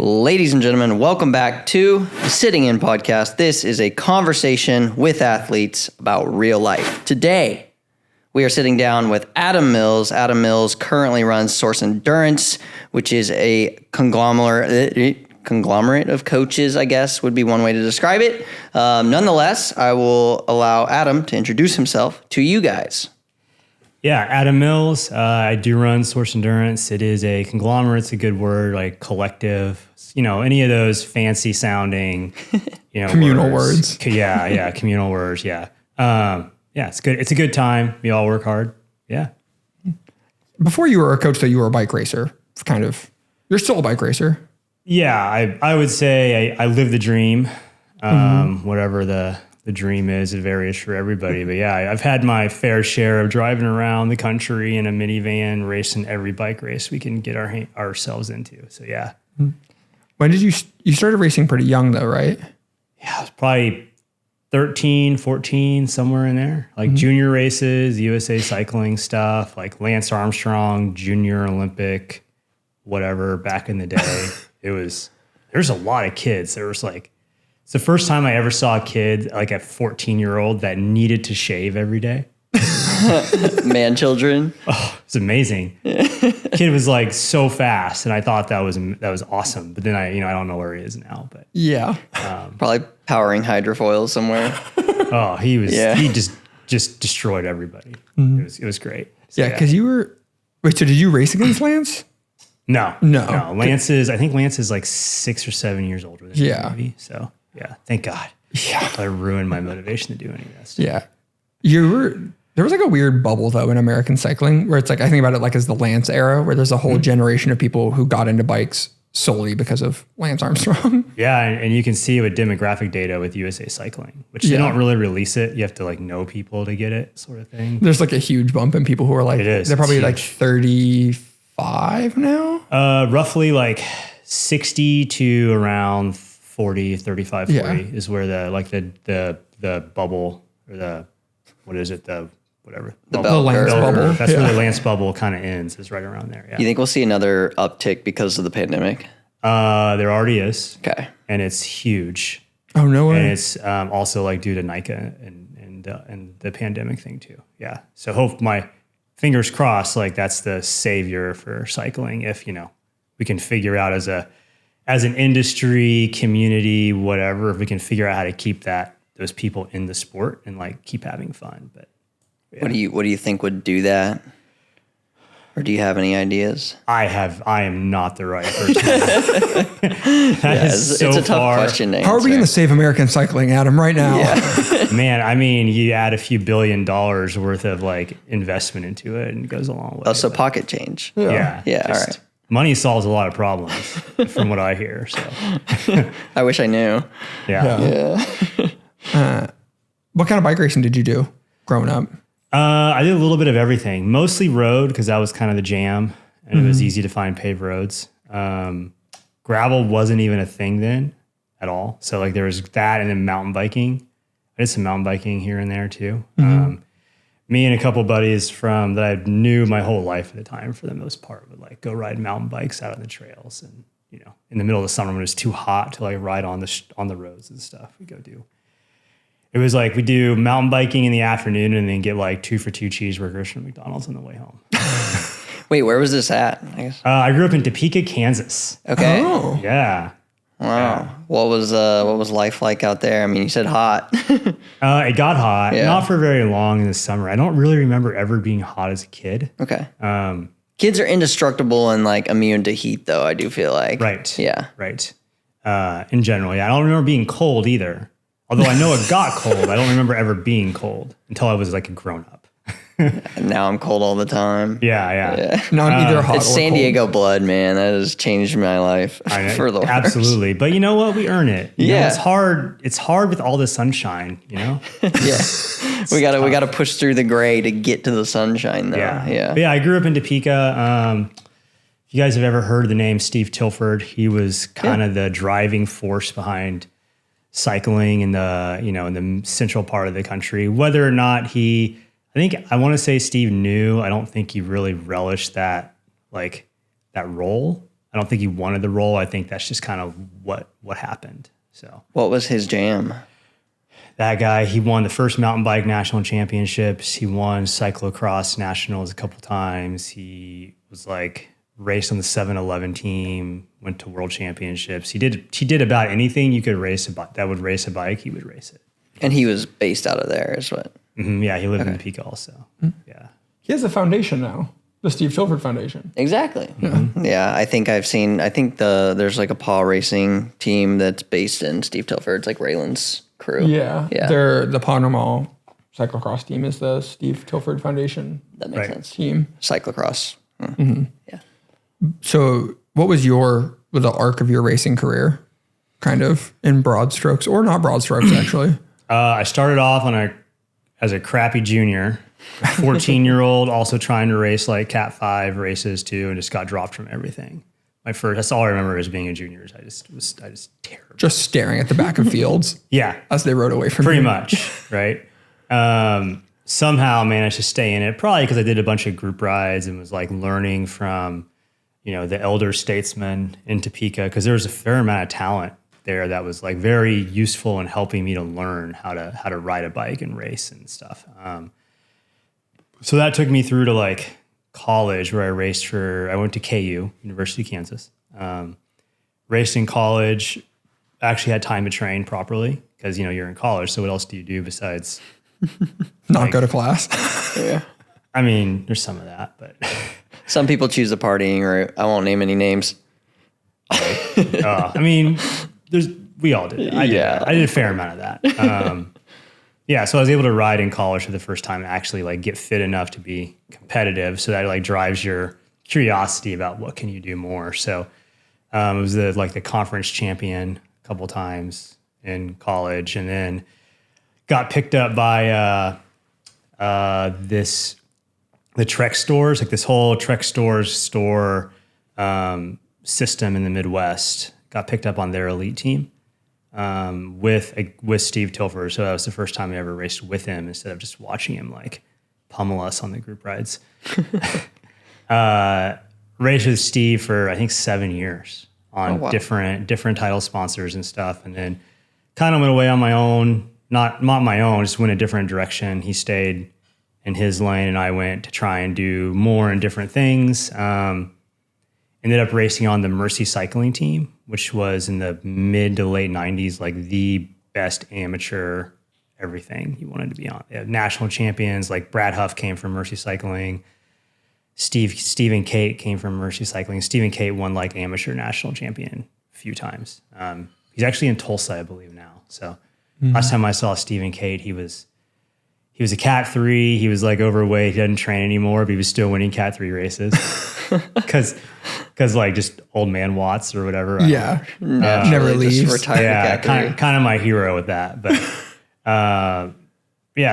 Ladies and gentlemen, welcome back to the Sitting In Podcast. This is a conversation with athletes about real life. Today, we are sitting down with Adam Mills. Adam Mills currently runs Source Endurance, which is a conglomerate of coaches, I guess, would be one way to describe it. Nonetheless, I will allow Adam to introduce himself to you guys. Yeah, Adam Mills. I do run Source Endurance. It is a conglomerate. It's a good word, like collective. You know, any of those fancy sounding, communal words. Communal words. Yeah, it's good. It's a good time. We all work hard. Yeah. Before you were a coach, though, you were a bike racer. Kind of. You're still a bike racer. Yeah, I would say I live the dream. Whatever the dream is, it varies for everybody. But yeah, I've had my fair share of driving around the country in a minivan, racing every bike race we can get ourselves into. So yeah. When did you started racing pretty young though, right? Yeah, it was probably 13, 14, somewhere in there. Like junior races, USA cycling stuff, like Lance Armstrong, junior Olympic, whatever, back in the day. There's a lot of kids. There was like, it's the first time I ever saw a kid, like a 14-year-old that needed to shave every day. Man children. Oh, it's amazing. Kid was like so fast, and I thought that was awesome. But then I don't know where he is now. But yeah, probably powering hydrofoils somewhere. Oh, he was. Yeah. He just destroyed everybody. It was great. So, yeah, because you were. Wait, so did you race against Lance? No. Lance is like 6 or 7 years older than me. Maybe. So yeah, thank God. Yeah, I ruined my motivation to do any of that stuff. Yeah, there was like a weird bubble though in American cycling where it's like, I think about it like as the Lance era, where there's a whole generation of people who got into bikes solely because of Lance Armstrong. Yeah, and you can see with demographic data with USA Cycling, which they don't really release it. You have to like know people to get it, sort of thing. There's like a huge bump in people who are like, they're probably like 35 now? Roughly like 60 to around 40, 35, 40 is where the bubble or the Lance bubble. That's where the Lance bubble kind of ends, is right around there. Yeah. You think we'll see another uptick because of the pandemic? There already is. Okay. And it's huge. Oh, no way. And it's also like due to NICA and the pandemic thing too. Yeah. So hope my fingers crossed, like that's the savior for cycling. If, we can figure out as an industry, community, whatever, if we can figure out how to keep those people in the sport and like keep having fun. But yeah. What do you think would do that? Or do you have any ideas? I am not the right person. It's a tough question to answer. How are we going to save American cycling, Adam, right now? Yeah. Man, I mean, you add a few $1 billion worth of like investment into it and it goes a long way. Oh, so pocket change. Yeah. All right. Money solves a lot of problems from what I hear. So I wish I knew. Yeah. What kind of bike racing did you do growing up? I did a little bit of everything, mostly road because that was kind of the jam and it was easy to find paved roads. Gravel wasn't even a thing then at all. So like there was that and then mountain biking. I did some mountain biking here and there too. Me and a couple buddies that I knew my whole life at the time for the most part would like go ride mountain bikes out on the trails and, in the middle of the summer when it was too hot to like ride on the roads and stuff, we go do. It was like we do mountain biking in the afternoon and then get like 2 for $2 cheeseburgers from McDonald's on the way home. Wait, where was this at? I grew up in Topeka, Kansas. Okay. Oh. Yeah. Wow. Yeah. What was life like out there? I mean, you said hot. It got hot, not for very long in the summer. I don't really remember ever being hot as a kid. Okay. Kids are indestructible and like immune to heat, though. I do feel like. Right. Yeah. Right. In general, yeah. I don't remember being cold either. Although I know it got cold, I don't remember ever being cold until I was like a grown up. Now I'm cold all the time. Yeah. Not either hot or It's San cold. Diego blood, man. That has changed my life for the worse. Absolutely. But you know what? We earn it. You know, Yeah. it's hard. It's hard with all the sunshine, Yeah. we gotta push through the gray to get to the sunshine, though. Yeah. But yeah, I grew up in Topeka. If you guys have ever heard the name Steve Tilford, he was kind of the driving force behind cycling in the central part of the country. Whether or not I want to say Steve knew. I don't think he really relished that role. I don't think he wanted the role. I think that's just kind of what happened. So What was his jam? that guy, he won the first mountain bike national championships. He won cyclocross nationals a couple times. He was like raced on the 7-Eleven team, went to world championships. He did about anything you could race that would race a bike, he would race it. And he was based out of there, is what? Mm-hmm, yeah, he lived in Topeka also. Yeah. He has a foundation now, the Steve Tilford Foundation. Exactly. Yeah, I think there's like a paw racing team that's based in Steve Tilford. It's like Raylan's crew. Yeah. Yeah. The Panama cyclocross team is the Steve Tilford Foundation That makes sense. team. Cyclocross. Yeah. So what was the arc of your racing career, kind of in broad strokes, or not broad strokes, actually? I started off as a crappy junior, 14-year-old, also trying to race like Cat 5 races too, and just got dropped from everything. That's all I remember as being a junior. I just terrible. Just staring at the back of fields. Yeah. As they rode away from Pretty you. much, right? Somehow managed to stay in it, probably because I did a bunch of group rides and was like learning from, the elder statesmen in Topeka, because there was a fair amount of talent there that was like very useful in helping me to learn how to ride a bike and race and stuff. So that took me through to like college, where I went to KU, University of Kansas. Raced in college, actually had time to train properly because, you're in college. So what else do you do besides Not go to class. Yeah. I mean, there's some of that, but Some people choose the partying, or I won't name any names. I mean, we all did. I did a fair amount of that. So I was able to ride in college for the first time and actually like get fit enough to be competitive. So that like drives your curiosity about what can you do more. So it was the conference champion a couple times in college, and then got picked up by the Trek stores, like this whole Trek stores store system in the Midwest. Got picked up on their elite team with Steve Tilford. So that was the first time I ever raced with him instead of just watching him like pummel us on the group rides. Raced with Steve for I think 7 years on different title sponsors and stuff, and then kind of went away on my own. Not my own, just went a different direction. He stayed in his lane, and I went to try and do more and different things. Ended up racing on the Mercy cycling team, which was in the mid to late 90s, like the best amateur everything you wanted to be on. They had national champions, like Brad Huff came from Mercy cycling. Stephen Kate came from Mercy cycling. Stephen Kate won like amateur national champion a few times. He's actually in Tulsa, I believe now. So last time I saw Stephen Kate, he was a Cat 3. He was like overweight. He doesn't train anymore, but he was still winning Cat 3 races. Because like just old man Watts or whatever. Yeah. Never leaves. Retired Cat 3. kind of my hero with that. But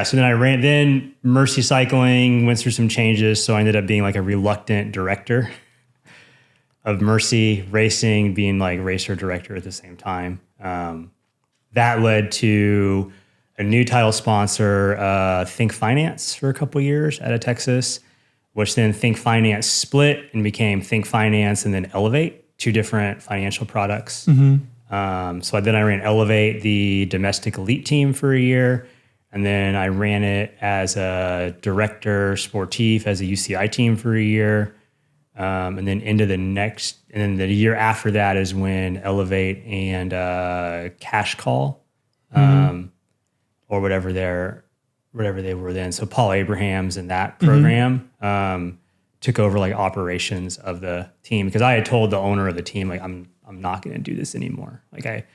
so then Mercy Cycling went through some changes. So I ended up being like a reluctant director of Mercy Racing, being like racer director at the same time. That led to a new title sponsor, Think Finance, for a couple of years out of Texas, which then Think Finance split and became Think Finance and then Elevate, two different financial products. So then I ran Elevate, the domestic elite team, for a year. And then I ran it as a director sportif as a UCI team for a year. And then the year after that is when Elevate and Cash Call, or whatever they were then. So Paul Abrahams and that program took over like operations of the team, because I had told the owner of the team, like, I'm not going to do this anymore. Like I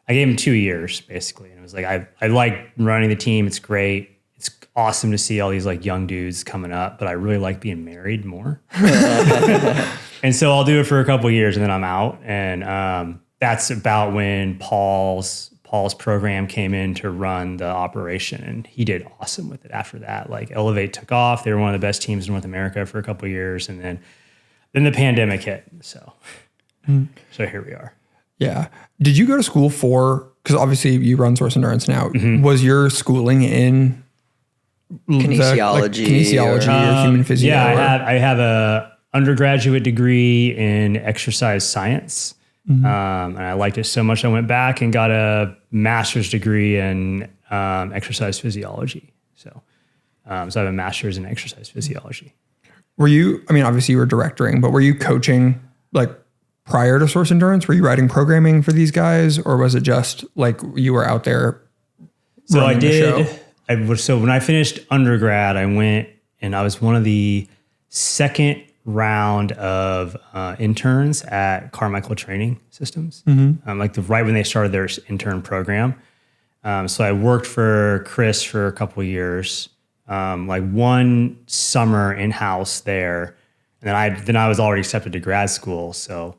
gave him 2 years basically. And it was like, I like running the team. It's great. It's awesome to see all these like young dudes coming up, but I really like being married more. And so I'll do it for a couple of years and then I'm out. And that's about when Paul's program came in to run the operation, and he did awesome with it after that. Like Elevate took off. They were one of the best teams in North America for a couple of years, and then the pandemic hit. So here we are. Yeah. Did you go to school because obviously you run Source Endurance now. Was your schooling in Kinesiology or human physio? Yeah, I have undergraduate degree in exercise science. And I liked it so much, I went back and got a master's degree in exercise physiology. So I have a master's in exercise physiology. Were you, I mean, obviously you were directing, but were you coaching like prior to Source Endurance? Were you writing programming for these guys, or was it just like you were out there? So I did. So when I finished undergrad, I went and I was one of the second round of interns at Carmichael Training Systems, right when they started their intern program. So I worked for Chris for a couple of years, like one summer in-house there, and then I was already accepted to grad school. So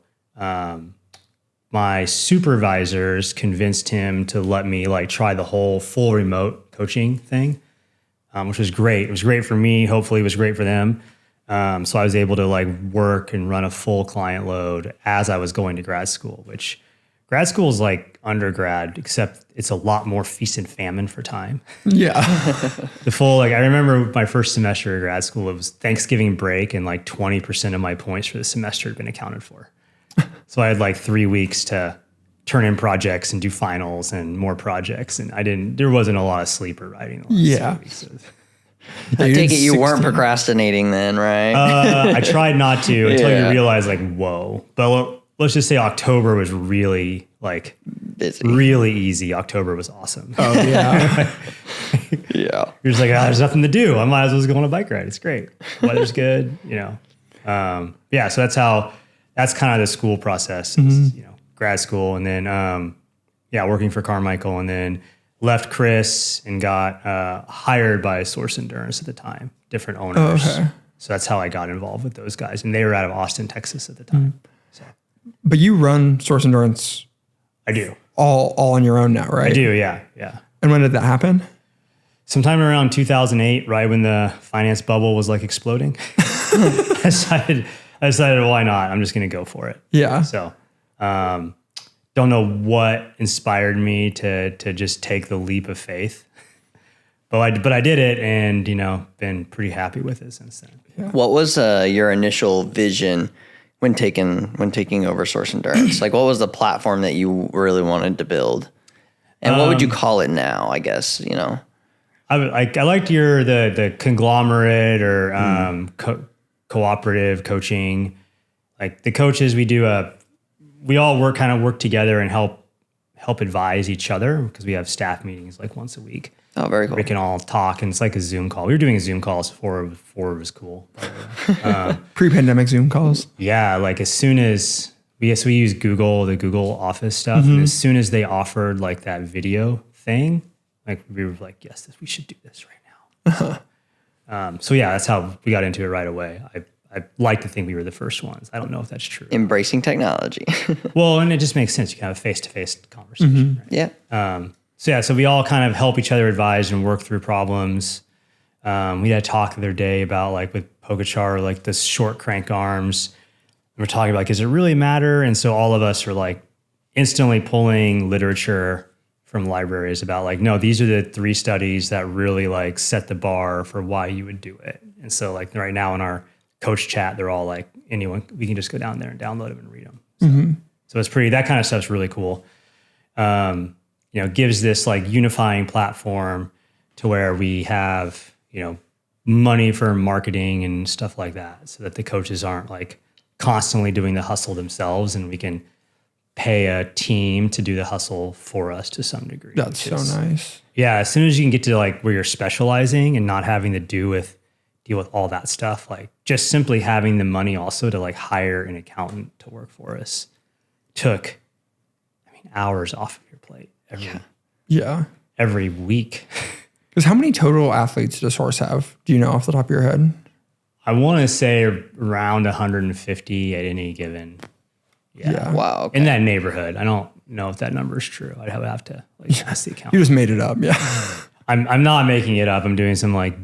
my supervisors convinced him to let me like try the whole full remote coaching thing, which was great. It was great for me. Hopefully it was great for them. So I was able to like work and run a full client load as I was going to grad school, which grad school is like undergrad, except it's a lot more feast and famine for time. Yeah. I remember my first semester of grad school, it was Thanksgiving break and like 20% of my points for the semester had been accounted for. So I had like 3 weeks to turn in projects and do finals and more projects. And there wasn't a lot of sleep or writing. Yeah. 3 weeks. I take it you weren't procrastinating then, right? I tried not to until you realize like, whoa. But let's just say October was really like busy, really easy. October was awesome. Oh yeah. Yeah. You're just like, there's nothing to do. I might as well just go on a bike ride. It's great. Weather's good, So that's kind of the school process, is, grad school. And then, working for Carmichael, and then left Chris and got hired by Source Endurance at the time, different owners. Okay. So that's how I got involved with those guys. And they were out of Austin, Texas at the time. So But you run Source Endurance I do. all on your own now, right? I do, yeah. And when did that happen? Sometime around 2008, right when the finance bubble was like exploding, I decided, why not? I'm just going to go for it. Yeah. So, don't know what inspired me to just take the leap of faith, but I did it, and been pretty happy with it since then. Yeah. What was your initial vision when taking over Source Endurance? Like, what was the platform that you really wanted to build, and what would you call it now? I guess I liked the conglomerate or cooperative coaching. Like the coaches, we all work together and help advise each other, because we have staff meetings like once a week. Oh, very cool. We can all talk, and it's like a Zoom call. We were doing Zoom calls before it was cool. Pre-pandemic Zoom calls. Yeah, like as soon as we use the Google Office stuff, and as soon as they offered like that video thing, like we were like, yes, we should do this right now. So yeah, that's how we got into it right away. I like to think we were the first ones. I don't know if that's true. Embracing technology. Well, and it just makes sense. You can have a face-to-face conversation. Right? Yeah. So we all kind of help each other advise and work through problems. We had a talk the other day about like with Pogacar, like the short crank arms. And we're talking about like, does it really matter? And so all of us are like instantly pulling literature from libraries about like, no, these are the 3 studies that really like set the bar for why you would do it. And so like right now in our coach chat, they're all like, we can just go down there and download them and read them. So it's that kind of stuff's really cool. Gives this like unifying platform to where we have, money for marketing and stuff like that, so that the coaches aren't like constantly doing the hustle themselves, and we can pay a team to do the hustle for us to some degree. That's so nice. Yeah. As soon as you can get to like where you're specializing and not having to deal with all that stuff, like just simply having the money also to like hire an accountant to work for us took, hours off of your plate every week. Because how many total athletes does Source have? Do you know off the top of your head? I want to say around 150 at any given. Yeah. Wow. Okay. In that neighborhood. I don't know if that number is true. I'd have to ask the accountant. You just made it up. Yeah. I'm not making it up. I'm doing some like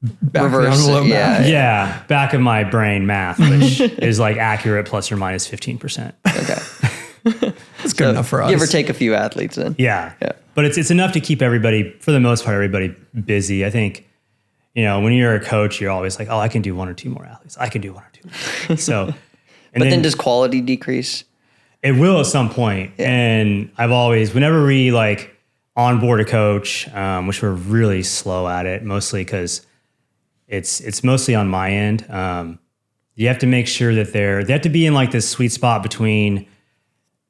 Back of the Reverse, envelope math. yeah, back of my brain math, which is like accurate plus or minus 15%. Okay. That's good enough for us. Give or take a few athletes then. Yeah. But it's enough to keep everybody, for the most part, everybody busy. I think when you're a coach, you're always like, oh, I can do one or two more athletes. I can do one or two more. So, but then does quality decrease? It will at some point. Yeah. And I've always, whenever we like onboard a coach, which we're really slow at it, mostly because it's mostly on my end. You have to make sure that they have to be in like this sweet spot between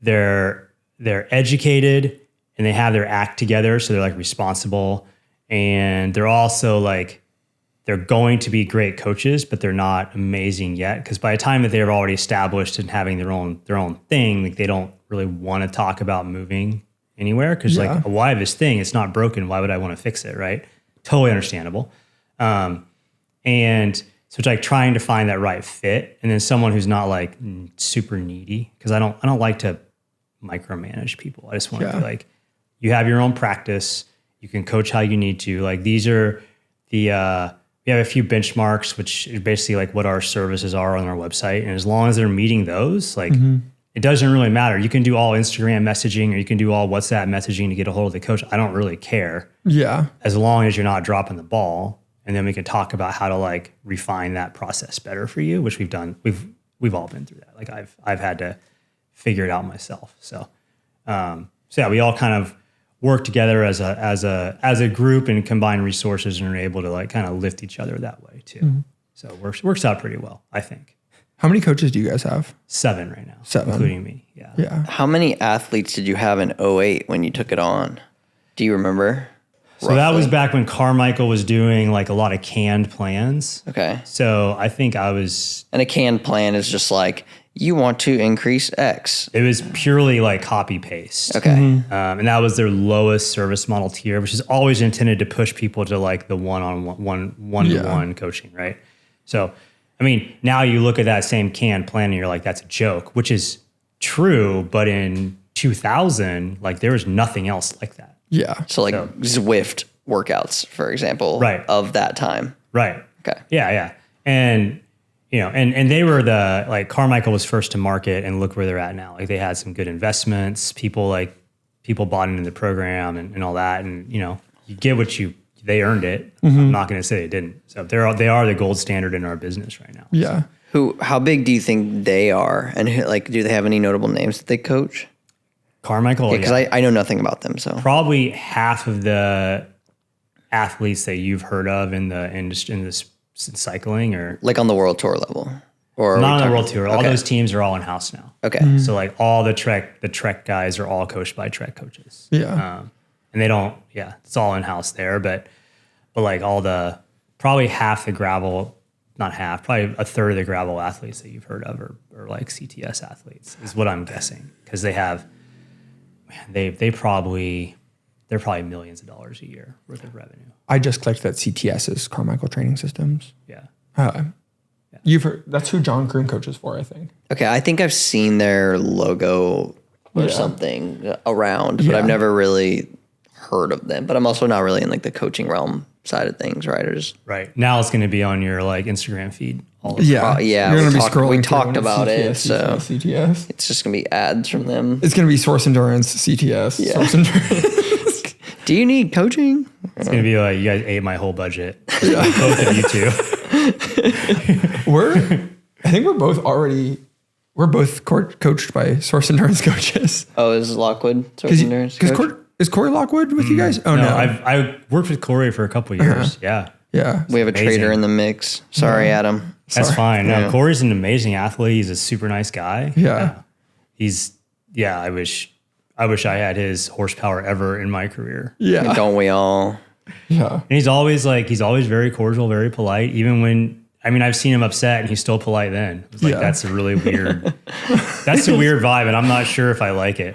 they're educated and they have their act together. So they're like responsible, and they're also like, they're going to be great coaches, but they're not amazing yet. Because by the time that they're already established and having their own thing, like they don't really want to talk about moving anywhere. Because like, well, I have this thing, it's not broken. Why would I want to fix it? Right? Totally understandable. And so it's like trying to find that right fit, and then someone who's not like super needy. Because I don't like to micromanage people. I just want to be like, you have your own practice. You can coach how you need to. Like these are we have a few benchmarks, which is basically like what our services are on our website. And as long as they're meeting those, like it doesn't really matter. You can do all Instagram messaging, or you can do all WhatsApp messaging to get a hold of the coach. I don't really care. Yeah. As long as you're not dropping the ball. And then we can talk about how to like refine that process better for you, which we've done. We've all been through that. Like I've had to figure it out myself. So yeah, we all kind of work together as a group and combine resources, and are able to like kind of lift each other that way too. Mm-hmm. So it works out pretty well, I think. How many coaches do you guys have? 7 right now. 7. Including me. Yeah. Yeah. How many athletes did you have in 2008 when you took it on? Do you remember? So roughly? That was back when Carmichael was doing like a lot of canned plans. Okay. So I think I was... And a canned plan is just like, you want to increase X. It was purely like copy paste. Okay. Mm-hmm. And that was their lowest service model tier, which is always intended to push people to like the one-to-one coaching, right? So, I mean, now you look at that same canned plan and you're like, that's a joke, which is true. But in 2000, like there was nothing else like that. Yeah. So like Zwift workouts, for example, right, of that time. Right. Okay. Yeah. Yeah. And, and they were Carmichael was first to market, and look where they're at now. Like they had some good investments, people bought into the program and all that. And, you get what they earned it. Mm-hmm. I'm not going to say they didn't. So they are the gold standard in our business right now. Yeah. So. How big do you think they are? And do they have any notable names that they coach? Carmichael? Because I know nothing about them. So probably half of the athletes that you've heard of in this cycling, or like on the world tour level, or not on the world tour. Okay. All those teams are all in house now. Okay. Mm-hmm. So like all the Trek guys are all coached by Trek coaches. Yeah. And they don't, it's all in house there, but like probably half the gravel, not half, probably a third of the gravel athletes that you've heard of are like CTS athletes, is what I'm guessing. Because they have, they're probably millions of dollars a year worth of revenue. I just clicked that CTS is Carmichael Training Systems. Yeah. You've heard, that's who John Kroon coaches for, I think. Okay, I think I've seen their logo or something around, but I've never really heard of them. But I'm also not really in like the coaching realm side of things, right? Right. Now it's going to be on your like Instagram feed. All the time. Yeah. You're going to be scrolling. We talked about CTS, it, so CTS. It's just going to be ads from them. It's going to be Source Endurance, CTS. Yeah. Source Endurance. Do you need coaching? It's going to be like, you guys ate my whole budget. Both of you two. I think we're both coached by Source Endurance coaches. Oh, is Lockwood Source Endurance coach? Is Corey Lockwood with you guys? Oh, no. I worked with Corey for a couple of years. Yeah. Yeah. We have a trader in the mix. Sorry, Adam. That's fine. No, Corey's an amazing athlete. He's a super nice guy. Yeah. I wish I had his horsepower ever in my career. Yeah. Don't we all? Yeah. And he's always very cordial, very polite. Even when, I've seen him upset and he's still polite then. It's like, that's a really weird, that's a weird vibe, and I'm not sure if I like it.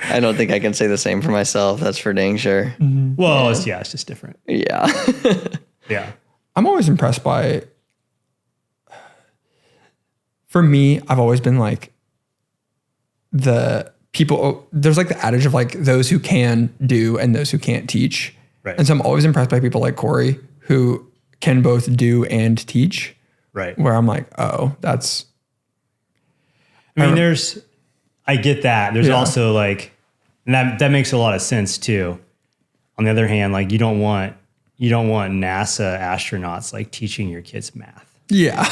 I don't think I can say the same for myself. That's for dang sure. Mm-hmm. Well, it's just different. Yeah. Yeah. I'm always impressed by, for me, I've always been like the people, there's like the adage of like those who can do and those who can't teach. Right. And so I'm always impressed by people like Corey who can both do and teach. Right. Where I'm like, oh, that's. I get that. There's also like, and that makes a lot of sense too. On the other hand, like you don't want you don't want NASA astronauts like teaching your kids math. Yeah.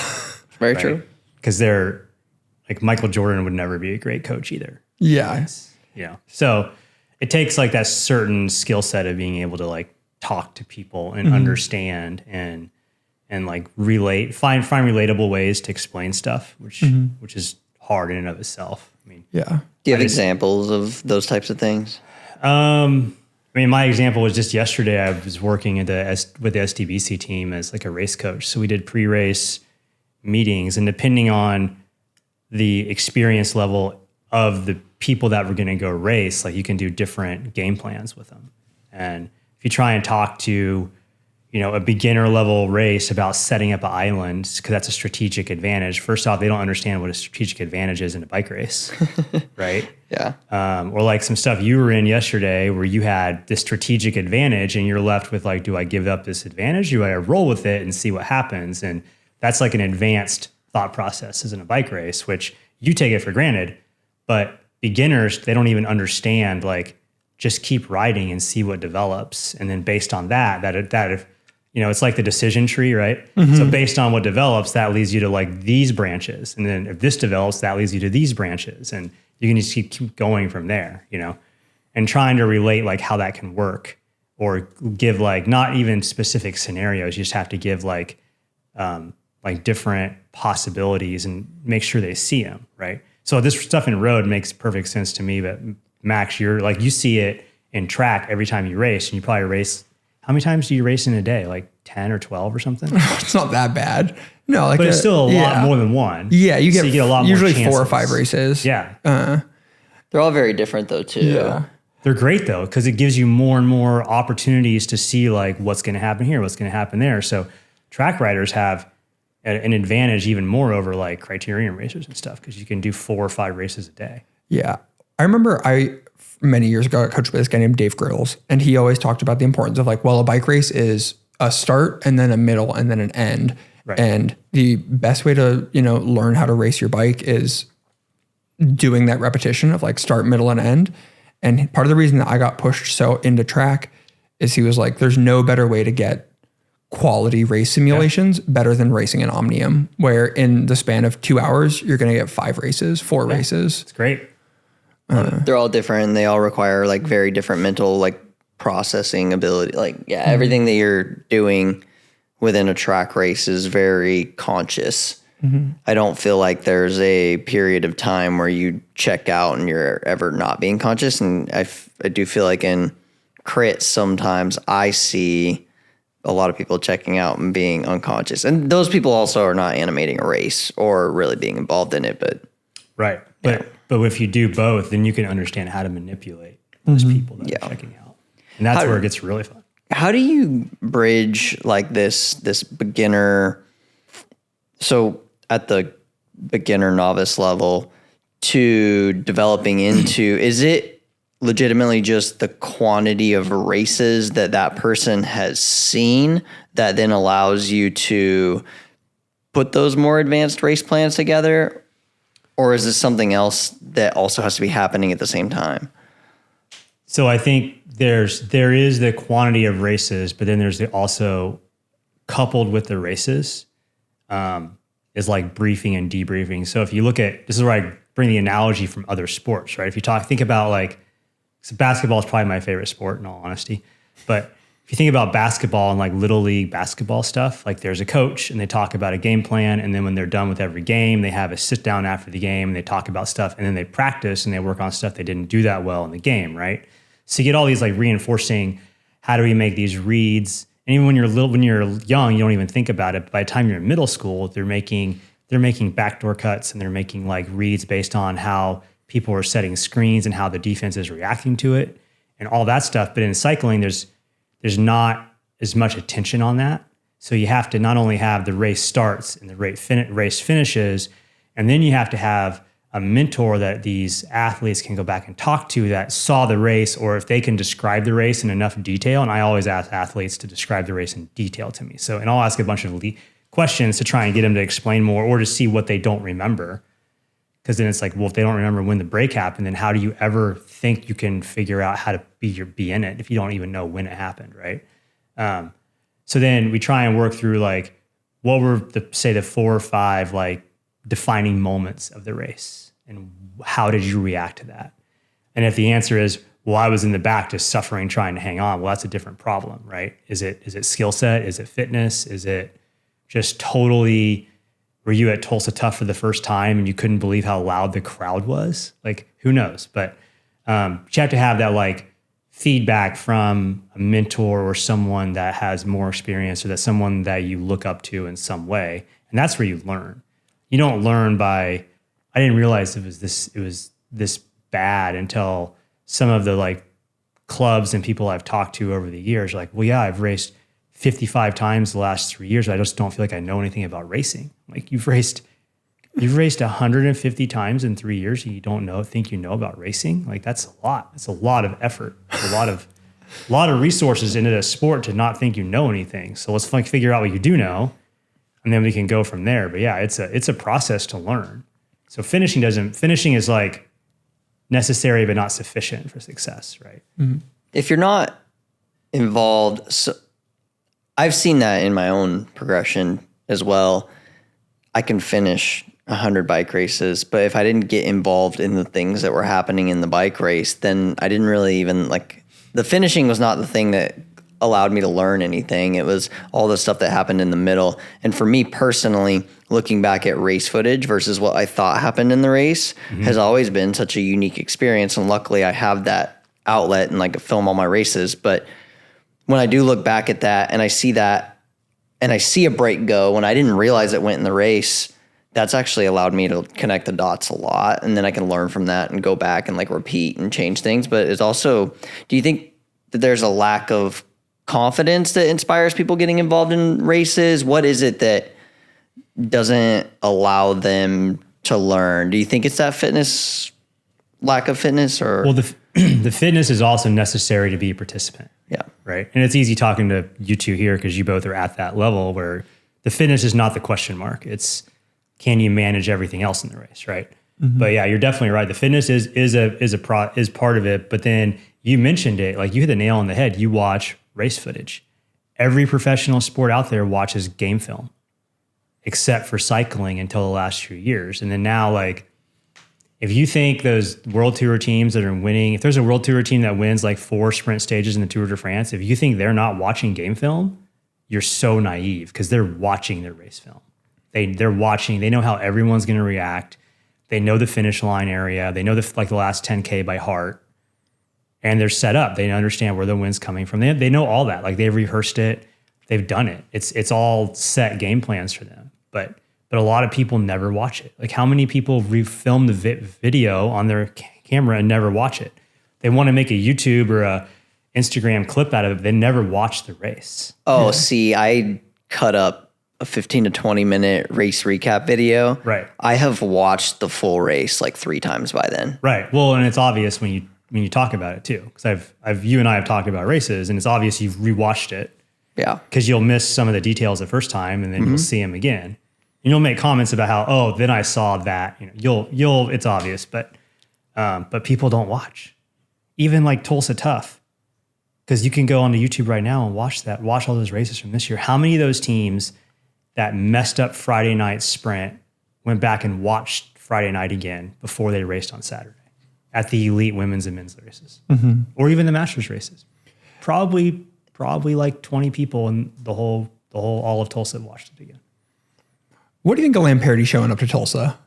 Very true. Because they're like Michael Jordan would never be a great coach either. Yeah. So it takes like that certain skill set of being able to like talk to people and understand and like find relatable ways to explain stuff, which is hard in and of itself. I mean, Yeah. Do you have examples of those types of things? I mean, my example was just yesterday. I was working with the SDBC team as like a race coach. So we did pre-race meetings, and depending on the experience level of the people that were going to go race, like you can do different game plans with them. And if you try and talk to, a beginner level race about setting up an island, because that's a strategic advantage. First off, they don't understand what a strategic advantage is in a bike race, right? Yeah. Or like some stuff you were in yesterday where you had this strategic advantage and you're left with like, do I give up this advantage? Do I roll with it and see what happens? And that's like an advanced thought process as in a bike race, which you take it for granted, but beginners, they don't even understand, like just keep riding and see what develops. And then based on that if, it's like the decision tree, right? So based on what develops, that leads you to like these branches. And then if this develops, that leads you to these branches. And you can just keep going from there, and trying to relate like how that can work or give like not even specific scenarios. You just have to give like different possibilities and make sure they see them, right? So this stuff in road makes perfect sense to me, but Max, you're like, you see it in track every time you race, and you probably race. How many times do you race in a day? Like 10 or 12 or something? It's not that bad. No, like but it's still a lot more than one. Yeah, you get a lot usually more chances. 4 or 5 races. Yeah. They're all very different though too. Yeah. They're great though, because it gives you more and more opportunities to see like what's going to happen here, what's going to happen there. So track riders have an advantage even more over like criterium racers and stuff, because you can do 4 or 5 races a day. Yeah. I remember many years ago, I coached with this guy named Dave Grills, and he always talked about the importance of like, well, a bike race is a start and then a middle and then an end. Right. And the best way to, learn how to race your bike is doing that repetition of like start, middle, and end. And part of the reason that I got pushed so into track is he was like, there's no better way to get quality race simulations better than racing an Omnium, where in the span of 2 hours, you're going to get 5 races, 4 races. It's great. They're all different, and they all require like very different mental like processing ability. Like, everything that you're doing within a track race is very conscious. I don't feel like there's a period of time where you check out and you're ever not being conscious. And I do feel like in crits, sometimes I see a lot of people checking out and being unconscious. And those people also are not animating a race or really being involved in it. But right. But if you do both, then you can understand how to manipulate those people that are checking out. And that's where it gets really fun. How do you bridge like this beginner, so at the beginner novice level, to developing into, is it legitimately just the quantity of races that person has seen that then allows you to put those more advanced race plans together? Or is this something else that also has to be happening at the same time? So I think there is the quantity of races, but then there's also coupled with the races is like briefing and debriefing. So if you look at, this is where I bring the analogy from other sports, right? If you think about like, so basketball is probably my favorite sport in all honesty, but if you think about basketball and like little league basketball stuff, like there's a coach and they talk about a game plan. And then when they're done with every game, they have a sit down after the game and they talk about stuff, and then they practice and they work on stuff they didn't do that well in the game, right? So you get all these like reinforcing, how do we make these reads? And even when you're young, you don't even think about it. But by the time you're in middle school, they're making backdoor cuts and they're making like reads based on how people are setting screens and how the defense is reacting to it and all that stuff. But in cycling, there's not as much attention on that. So you have to not only have the race starts and the race finishes, and then you have to have a mentor that these athletes can go back and talk to that saw the race, or if they can describe the race in enough detail. And I always ask athletes to describe the race in detail to me. And I'll ask a bunch of questions to try and get them to explain more or to see what they don't remember. Because then it's like, well, if they don't remember when the break happened, then how do you ever think you can figure out how to be in it if you don't even know when it happened, right? So then we try and work through like, what were the 4 or 5 like defining moments of the race, and how did you react to that? And if the answer is, well, I was in the back just suffering, trying to hang on, well, that's a different problem, right? Is it skill set? Is it fitness? Is it just totally, were you at Tulsa Tough for the first time and you couldn't believe how loud the crowd was? Like, who knows? But you have to have that like feedback from a mentor or someone that has more experience, or that someone that you look up to in some way. And that's where you learn. You don't learn by, I didn't realize it was this bad until some of the like clubs and people I've talked to over the years are like, well, yeah, I've raced 55 times the last 3 years. But I just don't feel like I know anything about racing. Like, you've raced 150 times in 3 years and you don't think you know about racing? Like, that's a lot. It's a lot of effort. It's a lot of resources into a sport to not think you know anything. So let's like figure out what you do know, and then we can go from there. But yeah, it's a process to learn. So finishing is like necessary but not sufficient for success, right? Mm-hmm. If you're not involved, so I've seen that in my own progression as well. I can finish 100 bike races, but if I didn't get involved in the things that were happening in the bike race, then I didn't really even like, the finishing was not the thing that allowed me to learn anything. It was all the stuff that happened in the middle. And for me personally, looking back at race footage versus what I thought happened in the race has always been such a unique experience. And luckily I have that outlet and like film all my races. But when I do look back at that and I see that, and I see a break go when I didn't realize it went in the race, that's actually allowed me to connect the dots a lot. And then I can learn from that and go back and like repeat and change things. But it's also, do you think that there's a lack of confidence that inspires people getting involved in races? What is it that doesn't allow them to learn? Do you think it's that lack of fitness, or? Well, the fitness is also necessary to be a participant. Yeah. Right. And it's easy talking to you two here because you both are at that level where the fitness is not the question mark. It's, can you manage everything else in the race, right? Mm-hmm. But yeah, you're definitely right. The fitness is part of it. But then you mentioned it, like you hit the nail on the head. You watch race footage. Every professional sport out there watches game film, except for cycling until the last few years. And then now, like, if you think those World Tour teams that are winning, if there's a World Tour team that wins like 4 sprint stages in the Tour de France, if you think they're not watching game film, you're so naive, because they're watching their race film. They're watching, they know how everyone's going to react. They know the finish line area. They know the last 10K by heart, and they're set up. They understand where the wind's coming from. They know all that. Like, they've rehearsed it. They've done it. It's all set game plans for them. But a lot of people never watch it. Like, how many people refilm the video on their camera and never watch it? They want to make a YouTube or a Instagram clip out of it. They never watch the race. Oh, see, I cut up a 15 to 20 minute race recap video. Right. I have watched the full race like 3 times by then. Right. Well, and it's obvious when you talk about it too, because you and I have talked about races, and it's obvious you've rewatched it. Yeah. Because you'll miss some of the details the first time, and then you'll see them again. And you'll make comments about how, oh, then I saw that. You'll it's obvious, but people don't watch. Even like Tulsa Tough, because you can go onto YouTube right now and watch all those races from this year. How many of those teams that messed up Friday night sprint went back and watched Friday night again before they raced on Saturday at the elite women's and men's races, or even the Masters races? Probably like 20 people in the whole all of Tulsa watched it again. What do you think of Lamperti showing up to Tulsa?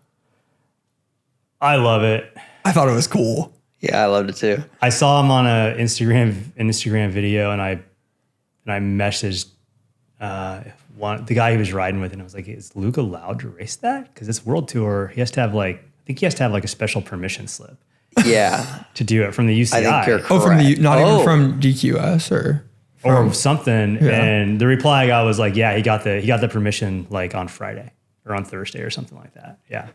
I love it. I thought it was cool. Yeah, I loved it too. I saw him on an Instagram video, and I messaged the guy he was riding with, and I was like, "Is Luke allowed to race that? Because it's World Tour. He has to have like a special permission slip." Yeah, to do it from the UCI. I think you're correct. Oh, from even from DQS or something. Yeah. And the reply I got was like, "Yeah, he got the permission like on Friday or on Thursday or something like that." Yeah,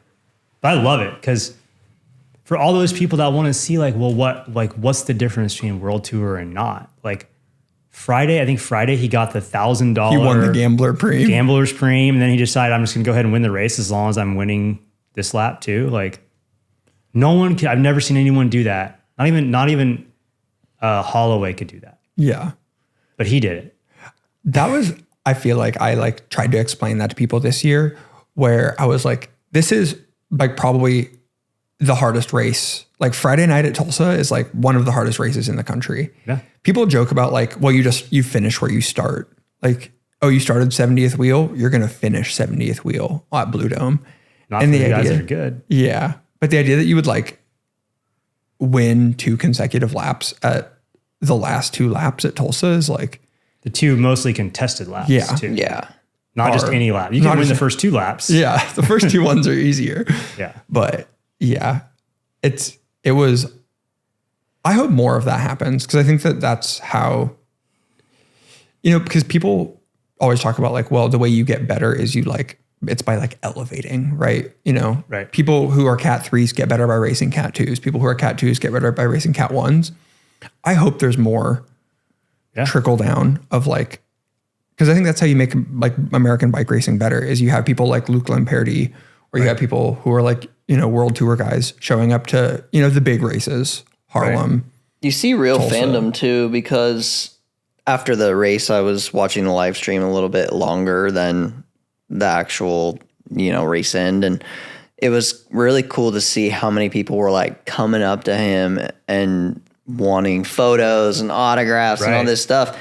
but I love it because for all those people that want to see like, well, what's the difference between World Tour and not? Like Friday he got the $1,000. He won the Gambler's Preem, and then he decided, I'm just gonna go ahead and win the race as long as I'm winning this lap too. Like, I've never seen anyone do that. Not even Holloway could do that. Yeah. But he did it. that was, I feel like I like tried to explain that to people this year where I was like, this is like probably the hardest race. Like Friday night at Tulsa is like one of the hardest races in the country. Yeah. People joke about like, well, you finish where you start. Like, oh, you started 70th wheel, you're going to finish 70th wheel at Blue Dome. Not and for the guys that are good. Yeah. But the idea that you would like win 2 consecutive laps at the last 2 laps at Tulsa is like the 2 mostly contested laps too. Yeah. Not just any lap. You can win the first 2 laps. Yeah. The first 2 ones are easier. Yeah. But yeah, it was, I hope more of that happens because I think that that's how, because people always talk about like, well, the way you get better is you like, it's by like elevating, right? Right. People who are Cat 3s get better by racing Cat 2s. People who are Cat 2s get better by racing Cat 1s. I hope there's more trickle down of like, because I think that's how you make like American bike racing better is you have people like Luke Lamperti or you have people who are like, world tour guys showing up to, the big races, Harlem. Right. You see real Tulsa. fandom too, because after the race, I was watching the live stream a little bit longer than the actual, race end. And it was really cool to see how many people were like coming up to him and wanting photos and autographs and all this stuff.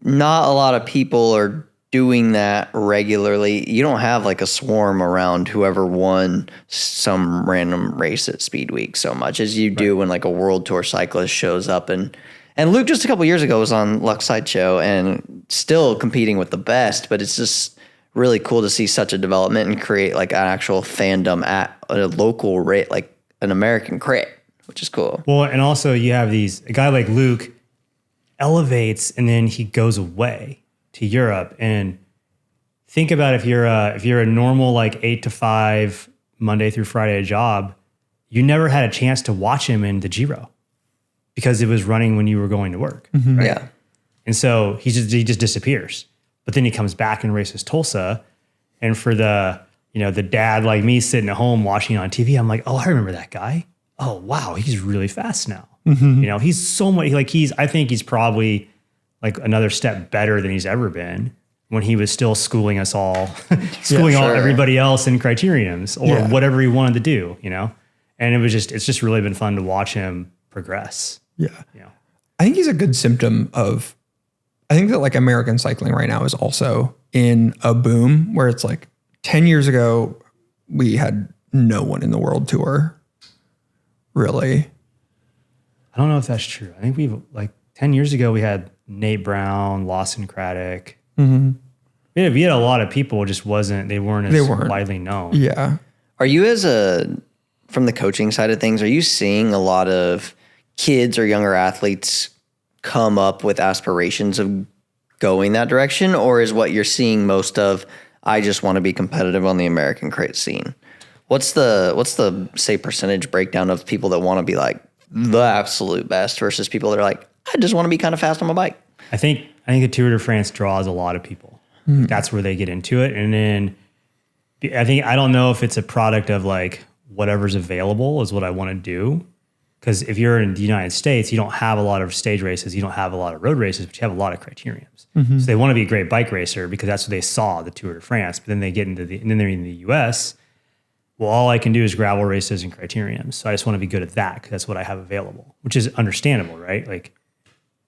Not a lot of people are doing that regularly. You don't have like a swarm around whoever won some random race at Speed Week so much as you do when like a world tour cyclist shows up. And Luke just a couple years ago was on Luck Sideshow and still competing with the best, but it's just really cool to see such a development and create like an actual fandom at a local rate, like an American crit, which is cool. Well, and also you have a guy like Luke elevates and then he goes away to Europe. And think about if you're a normal like 8 to 5 Monday through Friday job, you never had a chance to watch him in the Giro because it was running when you were going to work. Mm-hmm. Right? Yeah. And so he just disappears. But then he comes back and races Tulsa. And for the dad like me sitting at home watching on TV, I'm like, oh, I remember that guy. Oh, wow, he's really fast now. Mm-hmm. He's so much I think he's probably like another step better than he's ever been when he was still schooling us all, all everybody else in criteriums or whatever he wanted to do, And it's just really been fun to watch him progress. Yeah. I think he's a good symptom of, I think that like American cycling right now is also in a boom where it's like 10 years ago, we had no one in the world tour. Really? I don't know if that's true. I think we've like 10 years ago, we had Nate Brown, Lawson Craddock. Mm-hmm. We had a lot of people, just they weren't as widely known. Yeah. Are you from the coaching side of things, are you seeing a lot of kids or younger athletes come up with aspirations of going that direction? Or is what you're seeing most of, I just want to be competitive on the American crit scene? What's the say percentage breakdown of people that want to be like the absolute best versus people that are like, I just want to be kind of fast on my bike? I think the Tour de France draws a lot of people. That's where they get into it. And then I don't know if it's a product of like whatever's available is what I want to do. Because if you're in the United States, you don't have a lot of stage races, you don't have a lot of road races, but you have a lot of criteriums. So they want to be a great bike racer because that's what they saw, the Tour de France. But then they get and then they're in the US. Well, all I can do is gravel races and criteriums. So I just want to be good at that because that's what I have available, which is understandable, right? Like,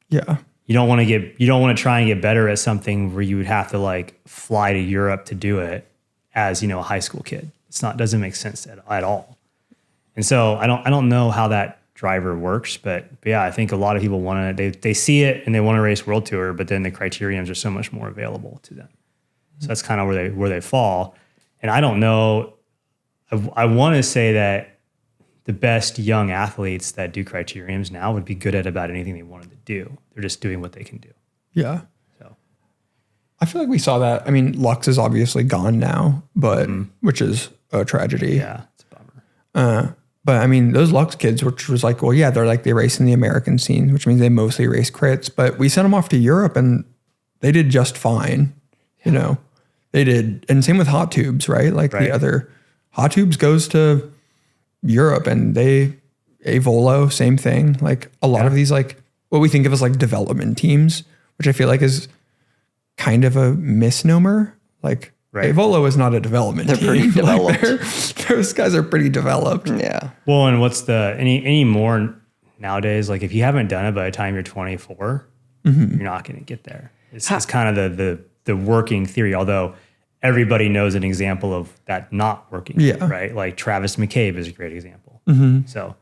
yeah, you don't want to try and get better at something where you would have to like fly to Europe to do it as, a high school kid. Doesn't make sense at all. And so I don't know how that driver works, but yeah, I think a lot of people want to, they see it and they want to race World Tour, but then the criteriums are so much more available to them. So that's kind of where they fall. And I don't know. I want to say that the best young athletes that do criteriums now would be good at about anything they wanted to do. They're just doing what they can do. Yeah. So I feel like we saw that. I mean, Lux is obviously gone now, but which is a tragedy. Yeah, it's a bummer. But I mean, those Lux kids, which was like, well, yeah, they're like, they race in the American scene, which means they mostly race crits, but we sent them off to Europe and they did just fine. They did. And same with Hot Tubes, right? Like the other Hot Tubes goes to Europe and Volo, same thing. Like a lot of these, like what we think of as like development teams, which I feel like is kind of a misnomer. Like Volo is not a development team. Pretty developed. Those guys are pretty developed. Yeah. Well, and what's any more nowadays? Like if you haven't done it by the time you're 24, you're not going to get there. It's kind of the working theory, although everybody knows an example of that not working. Yeah. Right. Like Travis McCabe is a great example. So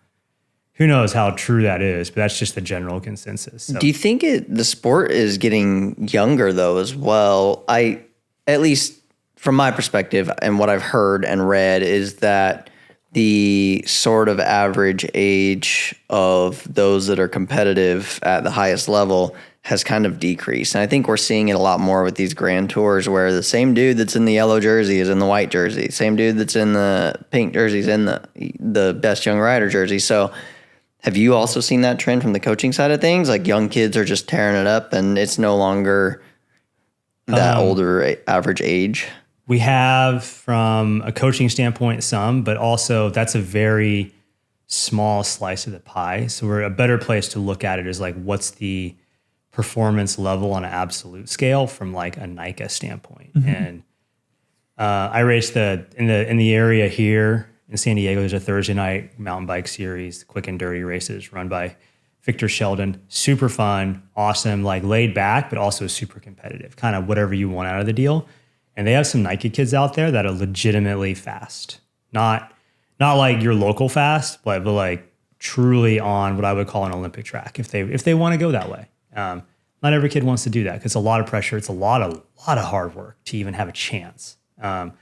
who knows how true that is, but that's just the general consensus. So. Do you think the sport is getting younger though as well? At least from my perspective and what I've heard and read is that the sort of average age of those that are competitive at the highest level has kind of decreased. And I think we're seeing it a lot more with these grand tours where the same dude that's in the yellow jersey is in the white jersey. Same dude that's in the pink jersey is in the best young rider jersey. So have you also seen that trend from the coaching side of things? Like young kids are just tearing it up and it's no longer that older average age? We have, from a coaching standpoint, some, but also that's a very small slice of the pie. So we're a better place to look at it is like, what's the performance level on an absolute scale from like a NICA standpoint? And I raced in the area here in San Diego. There's a Thursday night mountain bike series, quick and dirty races run by Victor Sheldon. Super fun, awesome, like laid back, but also super competitive, kind of whatever you want out of the deal. And they have some Nike kids out there that are legitimately fast. Not like your local fast, but like truly on what I would call an Olympic track if they want to go that way. Not every kid wants to do that because it's a lot of pressure. It's a lot of hard work to even have a chance. But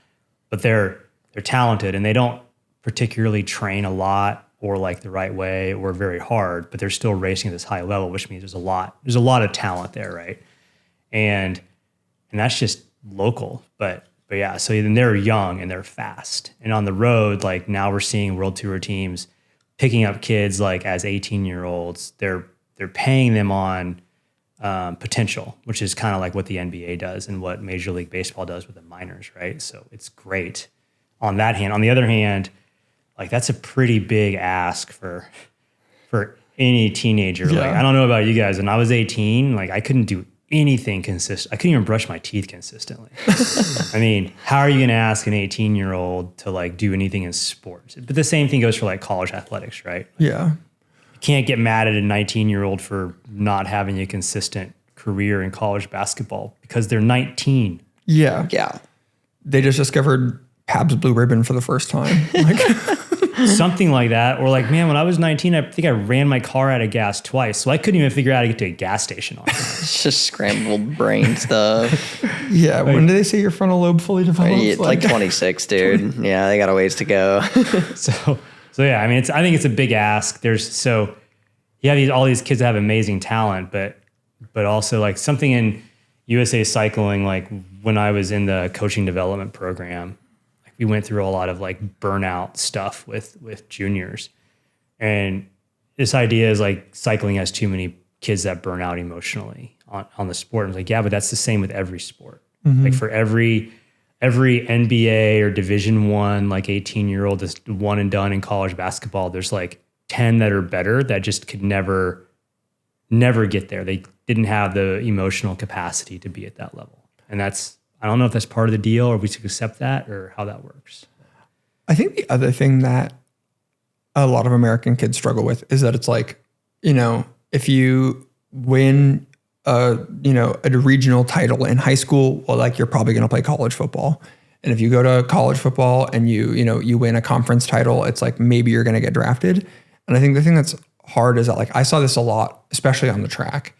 they're talented and they don't particularly train a lot or like the right way or very hard, but they're still racing at this high level, which means there's a lot of talent there, right? And that's just local, but yeah, so then they're young and they're fast. And on the road, like now we're seeing World Tour teams picking up kids like as 18-year-olds. They're paying them on potential, which is kind of like what the NBA does and what Major League Baseball does with the minors, right? So it's great on that hand. On the other hand, like that's a pretty big ask for any teenager. Yeah. Like I don't know about you guys, when I was 18, like I couldn't do anything consistent. I couldn't even brush my teeth consistently. I mean, how are you going to ask an 18-year-old to like do anything in sports? But the same thing goes for like college athletics, right? Yeah. You can't get mad at a 19-year-old for not having a consistent career in college basketball because they're 19. Yeah. Yeah. They just discovered Pabst Blue Ribbon for the first time. Like, Something like that. Or like, man, when I was 19, I think I ran my car out of gas twice. So I couldn't even figure out how to get to a gas station on time. It's just scrambled brain stuff. yeah. When do they say your frontal lobe fully develops? It's like 26, dude. Yeah, they got a ways to go. So yeah, I mean, I think it's a big ask. You have all these kids that have amazing talent, but also like something in USA Cycling, like when I was in the coaching development program, like we went through a lot of like burnout stuff with juniors. And this idea is like cycling has too many kids that burn out emotionally on the sport. I was like, yeah, but that's the same with every sport. Like for every NBA or Division I, like 18-year-old that's one and done in college basketball, there's like 10 that are better that just could never get there. They didn't have the emotional capacity to be at that level. And I don't know if that's part of the deal or we should accept that or how that works. I think the other thing that a lot of American kids struggle with is that it's like, if you win a regional title in high school, well, like you're probably going to play college football. And if you go to college football and you win a conference title, it's like maybe you're going to get drafted. And I think the thing that's hard is that like I saw this a lot, especially on the track,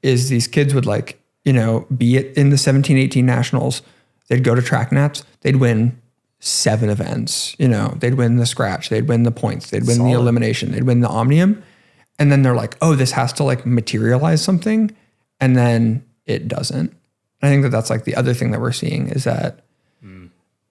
is these kids would like, be it in the 17, 18 nationals, they'd go to track nats, they'd win 7 events, they'd win the scratch, they'd win the points, they'd win the elimination, they'd win the omnium. And then they're like, oh, this has to like materialize something. And then it doesn't. I think that's like the other thing that we're seeing is that,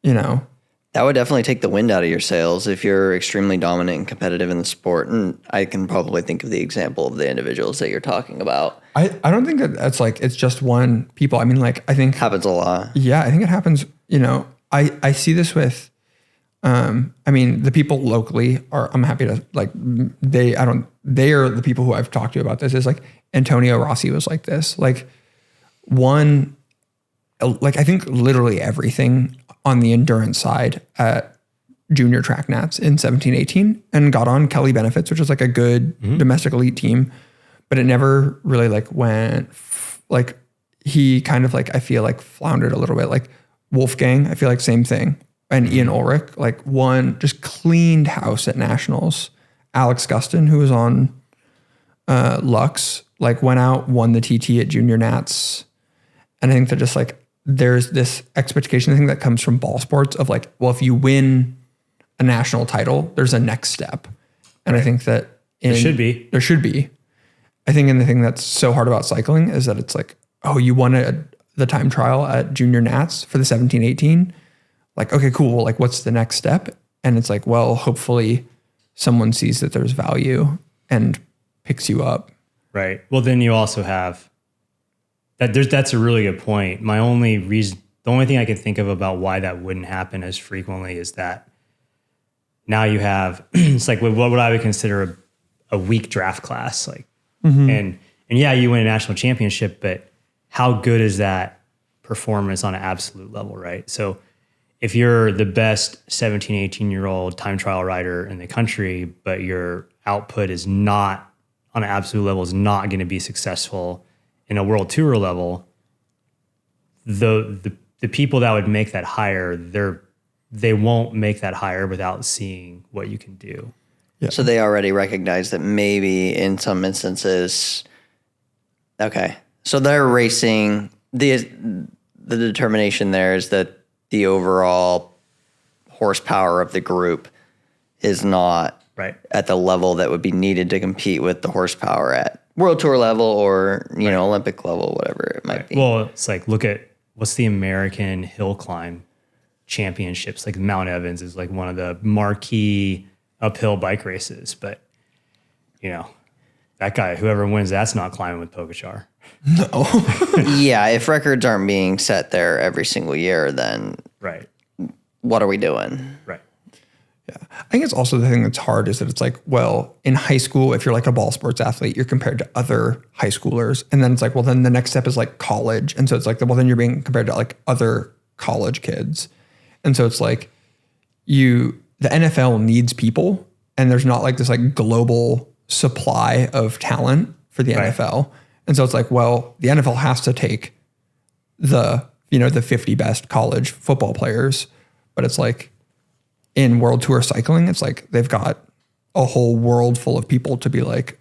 That would definitely take the wind out of your sails if you're extremely dominant and competitive in the sport. And I can probably think of the example of the individuals that you're talking about. I don't think that that's like, it's just one people. I mean, like, I think Happens a lot. Yeah, I think it happens, I see this with, the people locally I'm happy to like, they are the people who I've talked to about this is like Antonio Rossi was like this, like one, like I think literally everything on the endurance side at junior track nats in 17-18 and got on Kelly Benefits, which is like a good domestic elite team, but it never really like went like he kind of like, I feel like floundered a little bit. Like Wolfgang, I feel like same thing. And Ian Ulrich, like one just cleaned house at nationals. Alex Gustin, who was on Lux, like went out, won the TT at junior nats. And I think that just like, there's this expectation thing that comes from ball sports of like, well, if you win a national title, there's a next step. And I think that there should be. I think, and the thing that's so hard about cycling is that it's like, oh, you won the time trial at junior nats for the 17-18. Like, okay, cool. Like, what's the next step? And it's like, well, hopefully someone sees that there's value and picks you up. Right. Well, then you also have that. That's a really good point. The only thing I can think of about why that wouldn't happen as frequently is that now you have, it's like what I would consider a weak draft class. Like, and yeah, you win a national championship, but how good is that performance on an absolute level, right? So if you're the best 17, 18-year-old time trial rider in the country, but your output is not on an absolute level, is not going to be successful in a world tour level, the people that would make that higher, they won't make that higher without seeing what you can do. Yeah. So they already recognize that maybe in some instances, okay. So they're racing, the determination there is that the overall horsepower of the group is not right at the level that would be needed to compete with the horsepower at World Tour level or, you know, Olympic level, whatever it might be. Well, it's like, look at what's the American hill climb championships. Like Mount Evans is like one of the marquee uphill bike races, but you know, that guy, whoever wins, that's not climbing with Pogačar. No. Yeah, if records aren't being set there every single year, then right, what are we doing? Right. Yeah. I think it's also the thing that's hard is that it's like, well, in high school, if you're like a ball sports athlete, you're compared to other high schoolers. And then it's like, well, then the next step is like college. And so it's like, well, then you're being compared to like other college kids. And so it's like the NFL needs people and there's not like this like global supply of talent for the NFL. And so it's like, well, the NFL has to take the 50 best college football players, but it's like in World Tour cycling, it's like they've got a whole world full of people to be like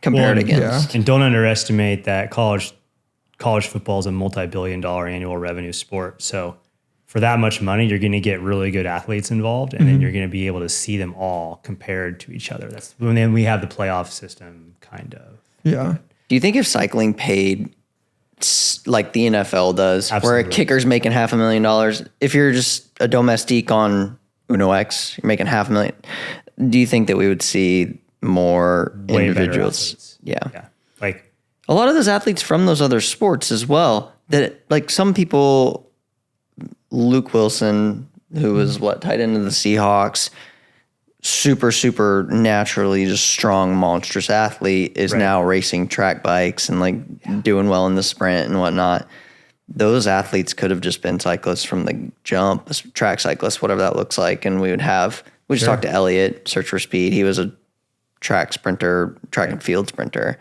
compared against. Yeah. And don't underestimate that college football is a multi-billion-dollar annual revenue sport. So for that much money, you're going to get really good athletes involved, and then you're going to be able to see them all compared to each other. That's when then we have the playoff system, kind of. Yeah. Do you think if cycling paid like the NFL does, Absolutely. where a kicker's making $500,000, if you're just a domestique on Uno X, you're making $500,000, do you think that we would see more Way individuals? Yeah. Like a lot of those athletes from those other sports as well, that like some people, Luke Wilson, who was tight end of the Seahawks, super, super naturally just strong, monstrous athlete, is now racing track bikes and like doing well in the sprint and whatnot. Those athletes could have just been cyclists from the jump, track cyclists, whatever that looks like. And we just talked to Elliot, Search for Speed. He was a track and field sprinter.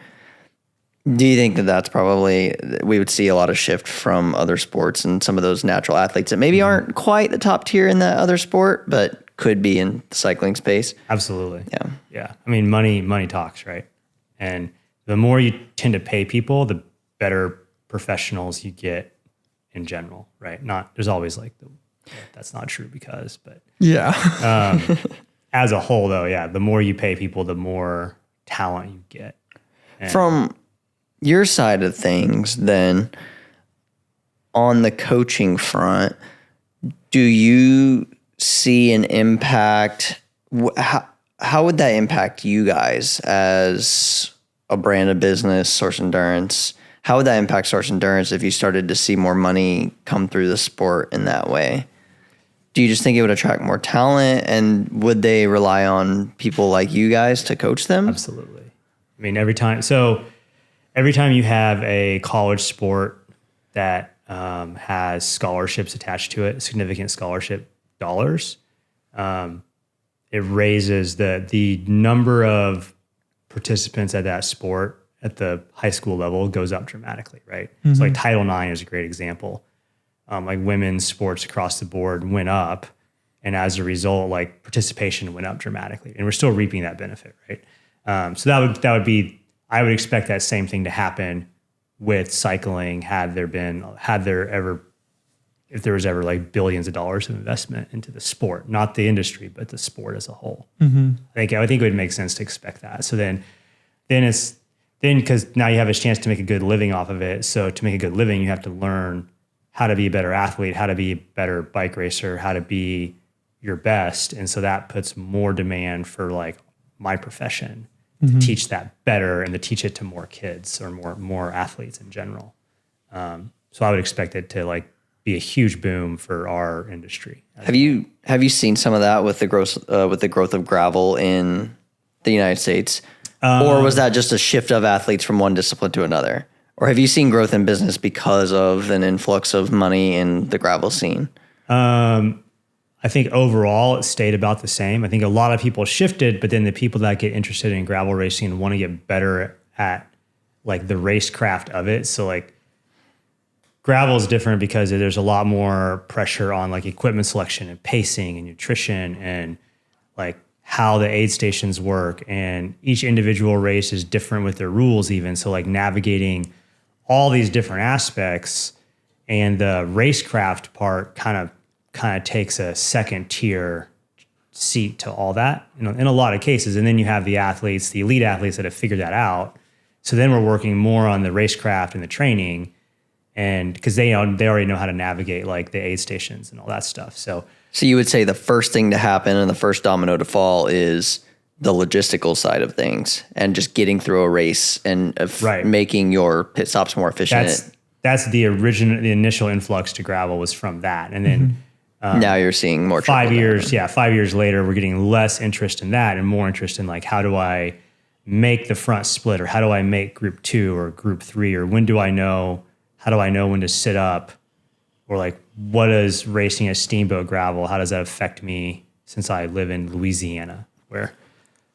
Do you think that that's probably, we would see a lot of shift from other sports and some of those natural athletes that maybe aren't quite the top tier in that other sport, but could be in the cycling space? Absolutely. Yeah. Yeah. I mean, money talks, right? And the more you tend to pay people, the better professionals you get in general, right? There's always like that's not true because, but yeah. As a whole though, yeah, the more you pay people, the more talent you get. And from your side of things, then, on the coaching front, do you see an impact? How would that impact you guys as a brand of business, Source Endurance? How would that impact Source Endurance if you started to see more money come through the sport in that way? Do you just think it would attract more talent, and would they rely on people like you guys to coach them? Absolutely. I mean, every time you have a college sport that has scholarships attached to it, significant scholarship dollars. It raises the number of participants at that sport at the high school level goes up dramatically, right? So like Title IX is a great example. Like women's sports across the board went up, and as a result, like participation went up dramatically, and we're still reaping that benefit, right? So that would be, I would expect that same thing to happen with cycling if there was ever like billions of dollars of investment into the sport, not the industry, but the sport as a whole. I think it would make sense to expect that. So then because now you have a chance to make a good living off of it. So to make a good living, you have to learn how to be a better athlete, how to be a better bike racer, how to be your best. And so that puts more demand for like my profession to teach that better and to teach it to more kids or more athletes in general. So I would expect it to like be a huge boom for our industry. Have you seen some of that with the growth of gravel in the United States, or was that just a shift of athletes from one discipline to another? Or have you seen growth in business because of an influx of money in the gravel scene? I think overall it stayed about the same. I think a lot of people shifted, but then the people that get interested in gravel racing and want to get better at like the racecraft of it. So like gravel is different because there's a lot more pressure on like equipment selection and pacing and nutrition and like how the aid stations work. And each individual race is different with their rules even. So like navigating all these different aspects, and the racecraft part kind of takes a second tier seat to all that in a lot of cases. And then you have the elite athletes that have figured that out. So then we're working more on the racecraft and the training, and because they already know how to navigate like the aid stations and all that stuff. So you would say the first thing to happen and the first domino to fall is the logistical side of things and just getting through a race and making your pit stops more efficient. That's the initial influx to gravel was from that. And then now you're seeing more 5 years. Yeah. 5 years later, we're getting less interest in that and more interest in like, how do I make the front split, or how do I make group 2 or group 3, or how do I know when to sit up, or like, what is racing a steamboat gravel? How does that affect me, since I live in Louisiana, where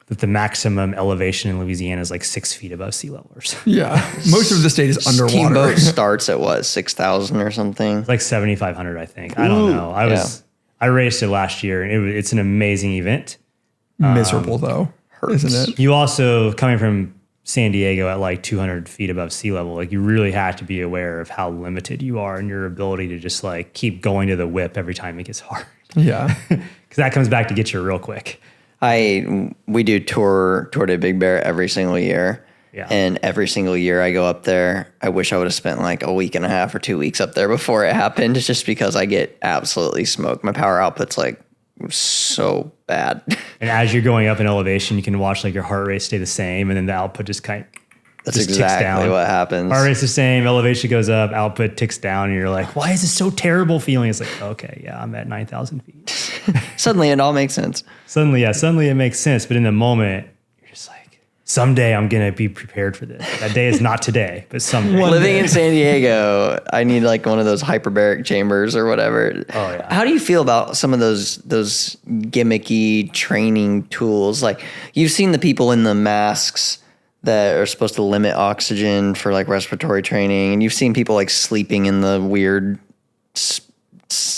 the maximum elevation in Louisiana is like 6 feet above sea level or something. Yeah. Most of the state is underwater. Steamboat starts at what, 6,000 or something? Like 7,500, I think. I don't know. I raced it last year, and it's an amazing event. Miserable though, isn't it? You also, coming from San Diego at like 200 feet above sea level, like you really have to be aware of how limited you are in your ability to just like keep going to the whip every time it gets hard. Yeah. Because that comes back to get you real quick. We do Tour de Big Bear every single year. Yeah. And every single year I go up there. I wish I would have spent like a week and a half or 2 weeks up there before it happened, just because I get absolutely smoked. My power output's like so bad. And as you're going up in elevation, you can watch like your heart rate stay the same, and then the output just That's exactly what happens. Heart rate's the same, elevation goes up, output ticks down, and you're like, why is this so terrible feeling? It's like, okay, yeah, I'm at 9,000 feet. Suddenly it all makes sense. Suddenly it makes sense. But in the moment, you're just like, someday I'm going to be prepared for this. That day is not today, but someday. Living in San Diego, I need like one of those hyperbaric chambers or whatever. Oh, yeah. How do you feel about some of those gimmicky training tools? Like, you've seen the people in the masks that are supposed to limit oxygen for like respiratory training, and you've seen people like sleeping in the weird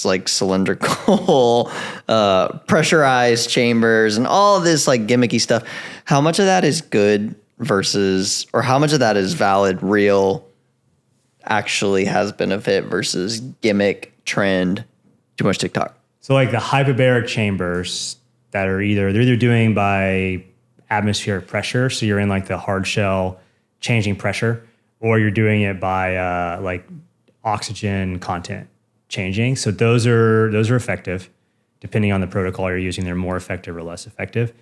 like cylindrical pressurized chambers and all of this like gimmicky stuff. How much of that is good versus, or how much of that is valid, real, actually has benefit, versus gimmick, trend, too much TikTok? So like the hyperbaric chambers that are they're either doing by atmospheric pressure, so you're in like the hard shell changing pressure, or you're doing it by like oxygen content changing. So those are effective. Depending on the protocol you're using, they're more effective or less effective.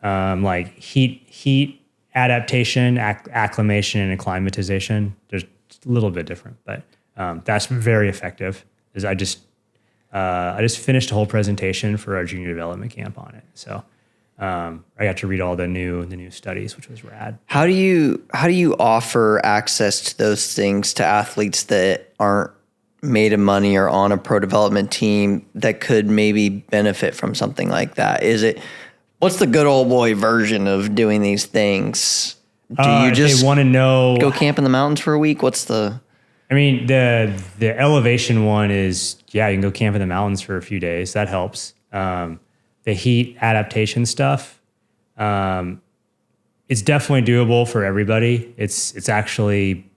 Like heat adaptation, acclimation, and acclimatization, there's a little bit different, but that's very effective. I just finished a whole presentation for our junior development camp on it. So I got to read all the new studies, which was rad. How do you offer access to those things to athletes that aren't made of money or on a pro development team that could maybe benefit from something like that? What's the good old boy version of doing these things? Do you just they want to know, go camp in the mountains for a week? I mean, the elevation one is, you can go camp in the mountains for a few days. That helps. The heat adaptation stuff, it's definitely doable for everybody. It's actually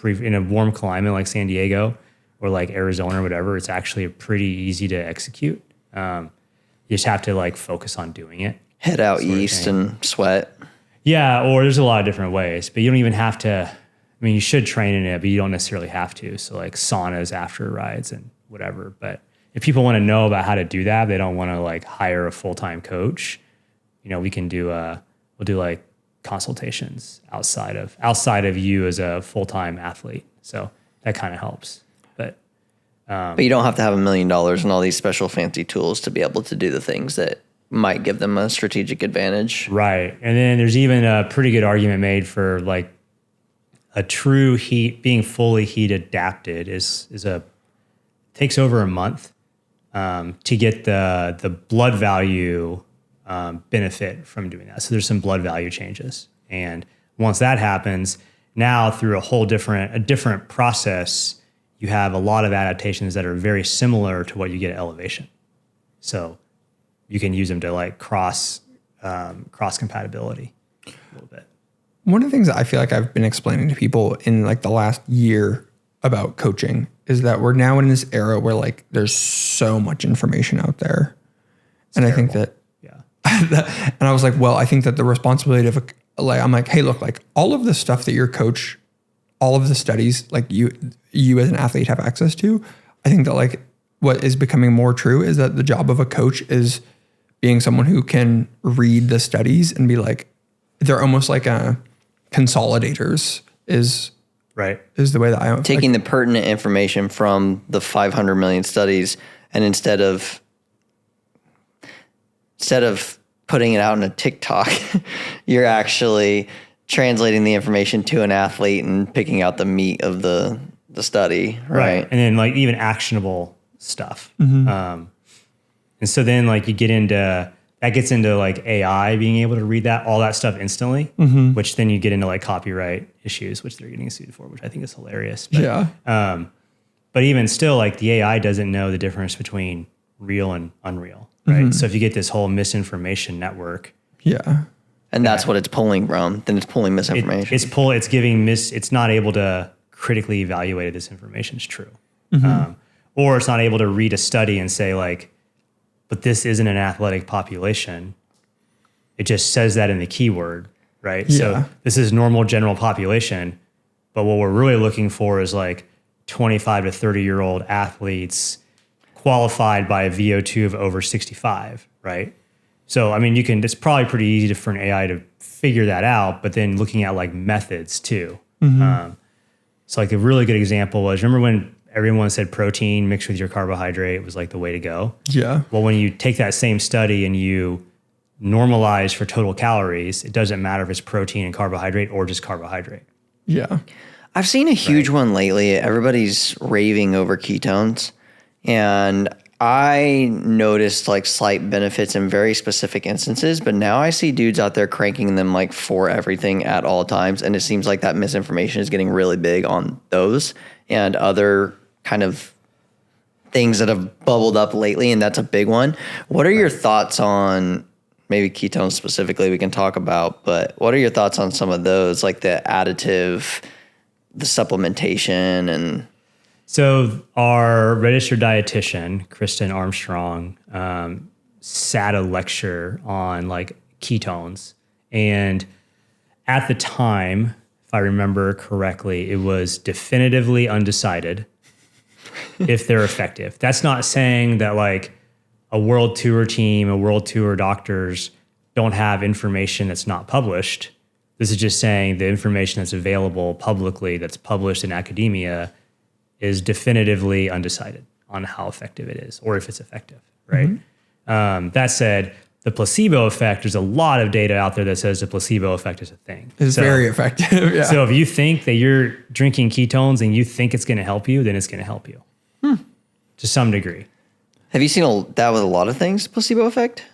in a warm climate like San Diego or like Arizona or whatever, it's actually pretty easy to execute. You just have to like focus on doing it. Head out east and sweat. Yeah, or there's a lot of different ways, but you don't even have to. I mean, you should train in it, but you don't necessarily have to. So like saunas after rides and whatever. But if people want to know about how to do that, they don't want to like hire a full-time coach. We can do we'll do like consultations outside of you as a full-time athlete. So that kind of helps. But you don't have to have $1 million and all these special fancy tools to be able to do the things that might give them a strategic advantage. Right. And then there's even a pretty good argument made for like a true being fully heat adapted takes over a month to get the blood value benefit from doing that. So there's some blood value changes. And once that happens, now through a different process, you have a lot of adaptations that are very similar to what you get at elevation. So you can use them to like cross compatibility a little bit. One of the things that I feel like I've been explaining to people in like the last year about coaching is that we're now in this era where like there's so much information out there. And terrible. I think that, and I was like, well, I think that the responsibility of I'm like, hey, look, like all of the stuff that your coach, all of the studies, like you as an athlete have access to, I think that like what is becoming more true is that the job of a coach is being someone who can read the studies and be like, they're almost like consolidators is the way that I am. Taking the pertinent information from the 500 million studies and instead of putting it out in a TikTok, you're actually translating the information to an athlete and picking out the meat of the study, right? And then like even actionable stuff. Mm-hmm. And so then like you gets into like AI being able to read all that stuff instantly, which then you get into like copyright issues, which they're getting sued for, which I think is hilarious. But, but even still, like the AI doesn't know the difference between real and unreal, right? So if you get this whole misinformation network, and that's what it's pulling from, then it's pulling misinformation. It's not able to critically evaluate if this information is true, or it's not able to read a study and say like, but this isn't an athletic population. It just says that in the keyword, right? Yeah. So this is normal general population, but what we're really looking for is like 25 to 30-year-old athletes qualified by a VO2 of over 65, right? So, I mean, it's probably pretty easy for an AI to figure that out, but then looking at like methods too. So like a really good example was, remember when everyone said protein mixed with your carbohydrate was like the way to go? Yeah. Well, when you take that same study and you normalize for total calories, it doesn't matter if it's protein and carbohydrate or just carbohydrate. Yeah. I've seen a huge one lately. Everybody's raving over ketones. And I noticed like slight benefits in very specific instances, but now I see dudes out there cranking them like for everything at all times. And it seems like that misinformation is getting really big on those and other kind of things that have bubbled up lately. And that's a big one. What are your thoughts on maybe ketones specifically we can talk about, but what are your thoughts on some of those, like the additive, the supplementation and... So our registered dietitian, Kristen Armstrong, sat a lecture on like ketones. And at the time, if I remember correctly, it was definitively undecided if they're effective. That's not saying that like a world tour team, a world tour doctors don't have information that's not published. This is just saying the information that's available publicly, that's published in academia, is definitively undecided on how effective it is or if it's effective, right? That said, the placebo effect, there's a lot of data out there that says the placebo effect is a thing. It's very effective, yeah. So if you think that you're drinking ketones and you think it's going to help you, then it's going to help you. to some degree. Have you seen that with a lot of things, placebo effect?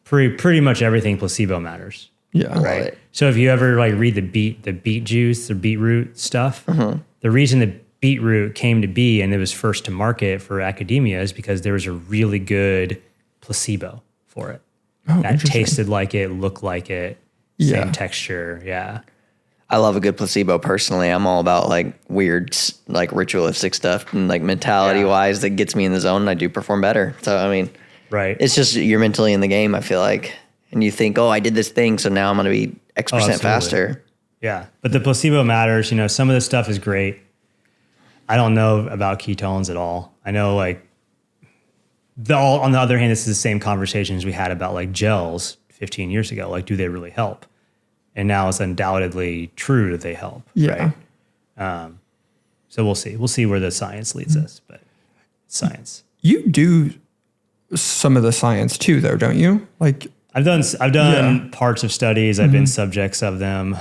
Pretty much everything placebo matters. Yeah. Love Right. it. So if you ever like read the beet juice, the beetroot stuff, the reason the beetroot came to be and it was first to market for academia is because there was a really good placebo for it. Oh, Oh, That tasted like it, looked like it, Yeah. same texture. Yeah. I love a good placebo personally. I'm all about like weird, like ritualistic stuff and like mentality wise that gets me in the zone and I do perform better. So, I mean, Right. it's just you're mentally in the game, I feel like. And you think, oh, I did this thing, so now I'm going to be X percent absolutely. faster. Yeah. But the placebo matters. You know, some of this stuff is great. I don't know about ketones at all. I know like on the other hand, this is the same conversations we had about like gels 15 years ago. Like, do they really help? And now it's undoubtedly true that they help. Yeah. Right? So we'll see. We'll see where the science leads us, but it's science. You do some of the science too, though, don't you? Like, I've done parts of studies. I've been subjects of them.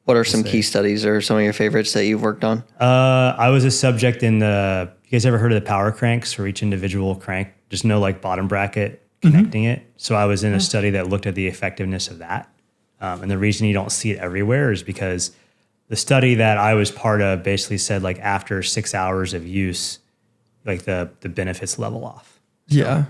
What are some key studies or some of your favorites that you've worked on? I was a subject in you guys ever heard of the power cranks for each individual crank? Just no like bottom bracket connecting it. So I was in a study that looked at the effectiveness of that. And the reason you don't see it everywhere is because the study that I was part of basically said like after 6 hours of use, like the benefits level off. yeah.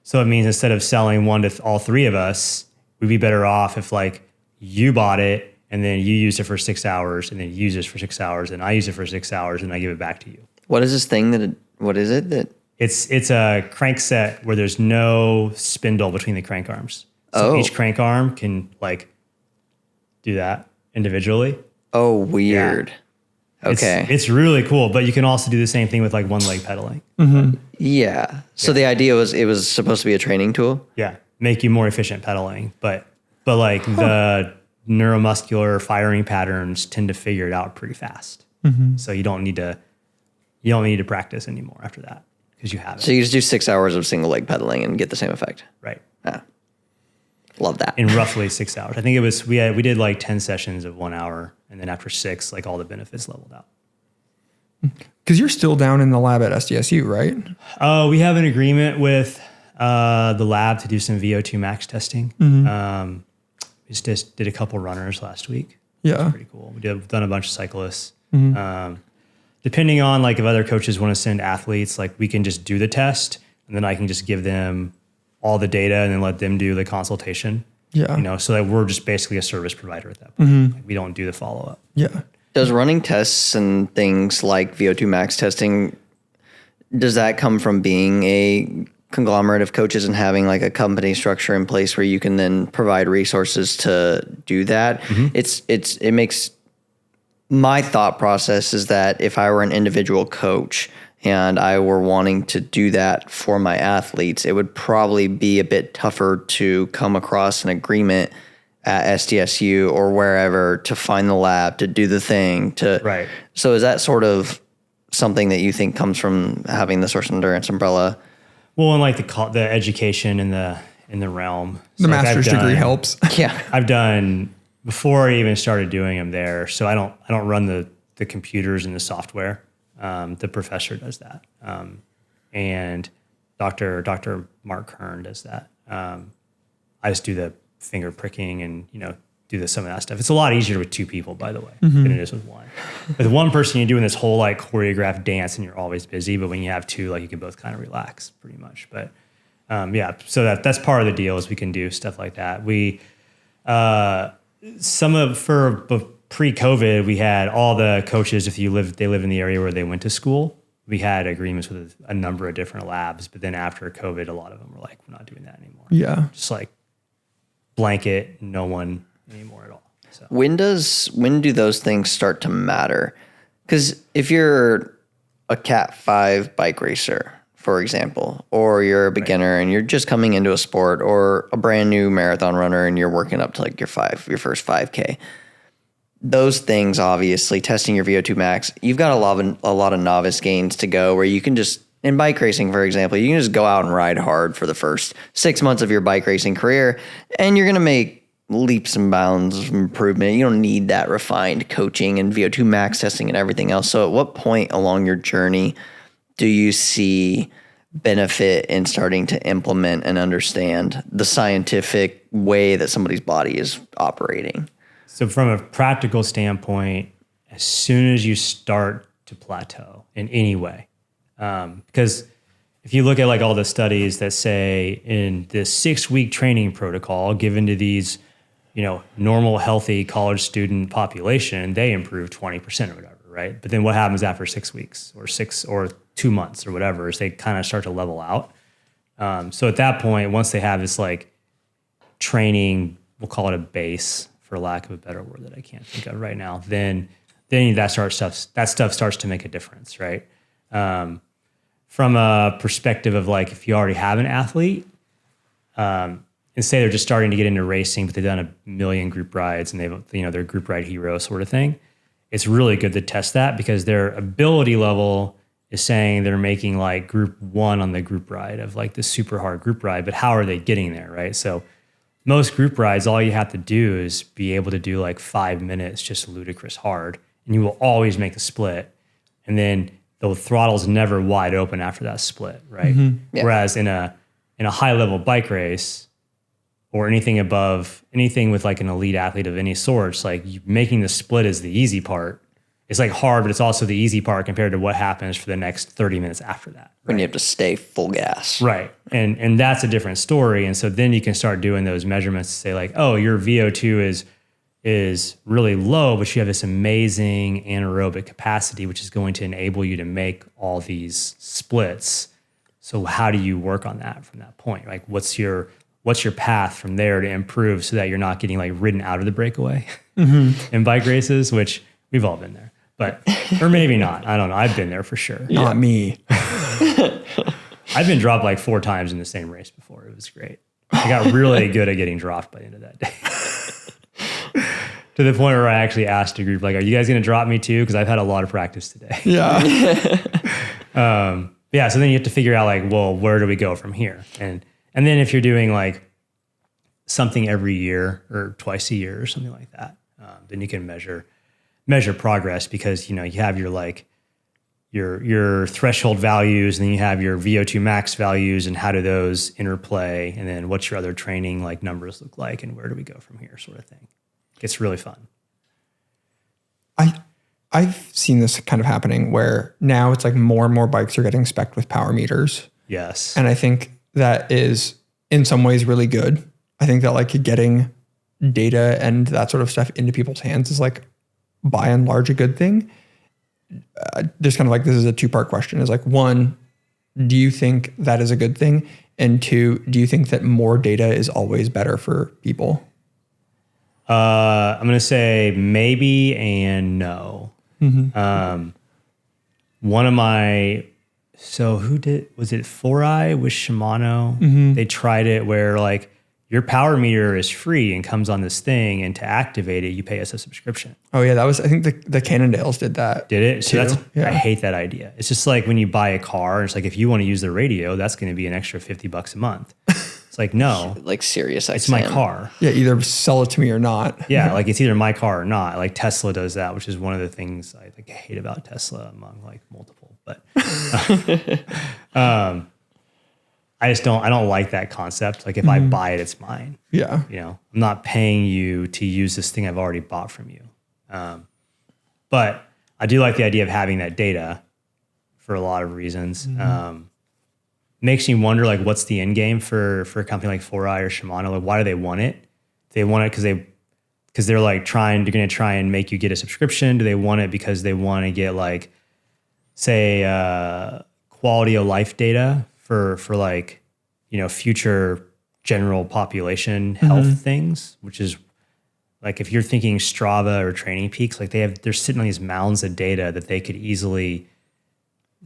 So it means instead of selling one to all three of us, we'd be better off if like you bought it and then you used it for 6 hours and then you use it for 6 hours and I use it for 6 hours and I give it back to you. What is this thing what is it that? It's a crank set where there's no spindle between the crank arms. So each crank arm can like do that individually. Oh, weird. Okay. It's really cool, but you can also do the same thing with like one leg pedaling. Yeah. So the idea was it was supposed to be a training tool? Yeah. Make you more efficient pedaling, but like the neuromuscular firing patterns tend to figure it out pretty fast. So you don't need to practice anymore after that because you have it. So you just do 6 hours of single leg pedaling and get the same effect. Right. Yeah. Love that. In roughly 6 hours. I think it was, we did like 10 sessions of 1 hour. And then after 6, like all the benefits leveled out. Because you're still down in the lab at SDSU, right? We have an agreement with the lab to do some VO2 max testing. We just did a couple runners last week. Yeah. Pretty cool. We've done a bunch of cyclists. Depending on like if other coaches want to send athletes, like we can just do the test and then I can just give them all the data and then let them do the consultation. Yeah. You know, so that we're just basically a service provider at that point. Like we don't do the follow-up. Yeah. Does running tests and things like VO2 max testing, does that come from being a conglomerate of coaches and having like a company structure in place where you can then provide resources to do that? It makes my thought process is that if I were an individual coach and I were wanting to do that for my athletes, it would probably be a bit tougher to come across an agreement at SDSU or wherever to find the lab, to do the thing. Right. So is that sort of something that you think comes from having the Source Endurance umbrella? Well, and like the education in the realm. The master's degree helps. Yeah. I've done before I even started doing them there. So I don't run the computers and the software. The professor does that. And Dr. Mark Kern does that. I just do the finger pricking and, do some of that stuff. It's a lot easier with two people, by the way, than it is with one. With one person, you're doing this whole like choreographed dance and you're always busy. But when you have two, like you can both kind of relax pretty much. But so that's part of the deal is we can do stuff like that. We, pre-COVID, we had all the coaches, they live in the area where they went to school. We had agreements with a number of different labs, but then after COVID, a lot of them were like, we're not doing that anymore. Yeah. Just like blanket, no one anymore at all. So When do those things start to matter? Because if you're a Cat 5 bike racer, for example, or you're a beginner and you're just coming into a sport, or a brand new marathon runner and you're working up to like your first 5K, those things, obviously, testing your VO2 max, you've got a lot of novice gains to go where you can just, in bike racing, for example, you can just go out and ride hard for the first 6 months of your bike racing career and you're going to make leaps and bounds of improvement. You don't need that refined coaching and VO2 max testing and everything else. So at what point along your journey do you see benefit in starting to implement and understand the scientific way that somebody's body is operating? So from a practical standpoint, as soon as you start to plateau in any way, because if you look at like all the studies that say in this 6-week training protocol given to these, normal, healthy college student population, they improve 20% or whatever, right? But then what happens after 6 weeks or 2 months or whatever is they kind of start to level out. So at that point, once they have this like training, we'll call it a base for lack of a better word that I can't think of right now, then that stuff starts to make a difference, right? From a perspective of like, if you already have an athlete, and say they're just starting to get into racing, but they've done 1 million group rides and they're group ride hero sort of thing. It's really good to test that because their ability level is saying they're making like group 1 on the group ride of like the super hard group ride, but how are they getting there, right? So most group rides, all you have to do is be able to do like 5 minutes, just ludicrous hard, and you will always make the split. And then the throttle's never wide open after that split, right? Mm-hmm. Yeah. Whereas in a high level bike race or anything with like an elite athlete of any sorts, like making the split is the easy part. It's like hard, but it's also the easy part compared to what happens for the next 30 minutes after that. Right? When you have to stay full gas. Right. And that's a different story. And so then you can start doing those measurements to say like, oh, your VO2 is really low, but you have this amazing anaerobic capacity, which is going to enable you to make all these splits. So how do you work on that from that point? Like what's your path from there to improve so that you're not getting like ridden out of the breakaway in bike races, which we've all been there, or maybe not. I don't know. I've been there for sure. Not me. I've been dropped like 4 times in the same race before. It was great. I got really good at getting dropped by the end of that day. To the point where I actually asked a group, like, are you guys going to drop me too? Because I've had a lot of practice today. Yeah. So then you have to figure out like, well, where do we go from here? And then if you're doing like something every year or twice a year or something like that, then you can measure progress because, you have your like your threshold values and then you have your VO2 max values and how do those interplay? And then what's your other training like numbers look like and where do we go from here sort of thing. It's really fun. I've seen this kind of happening where now it's like more and more bikes are getting spec'd with power meters. Yes. And I think that is in some ways really good. I think that like getting data and that sort of stuff into people's hands is like by and large a good thing. There's kind of like, this is a 2-part question. Is like, 1, do you think that is a good thing? And 2, do you think that more data is always better for people? I'm going to say maybe and no. Mm-hmm. One of my, was it 4i with Shimano? Mm-hmm. They tried it where like your power meter is free and comes on this thing and to activate it, you pay us a subscription. Oh yeah. That was, I think the Cannondales did that. Did it? So too. I hate that idea. It's just like when you buy a car, it's like, if you want to use the radio, that's going to be an extra $50 a month. It's like, no. Like Sirius XM. It's my car. Yeah, either sell it to me or not. Yeah, like it's either my car or not. Like Tesla does that, which is one of the things I like hate about Tesla among like multiple. But I don't like that concept. Like if I buy it, it's mine. Yeah. I'm not paying you to use this thing I've already bought from you. But I do like the idea of having that data for a lot of reasons. Makes me wonder like what's the end game for a company like 4i or Shimano? Like why do they want it? Do they want it because they're like they're going to try and make you get a subscription? Do they want it because they want to get like, say, quality of life data for like, future general population health things, which is like if you're thinking Strava or Training Peaks, like they're sitting on these mounds of data that they could easily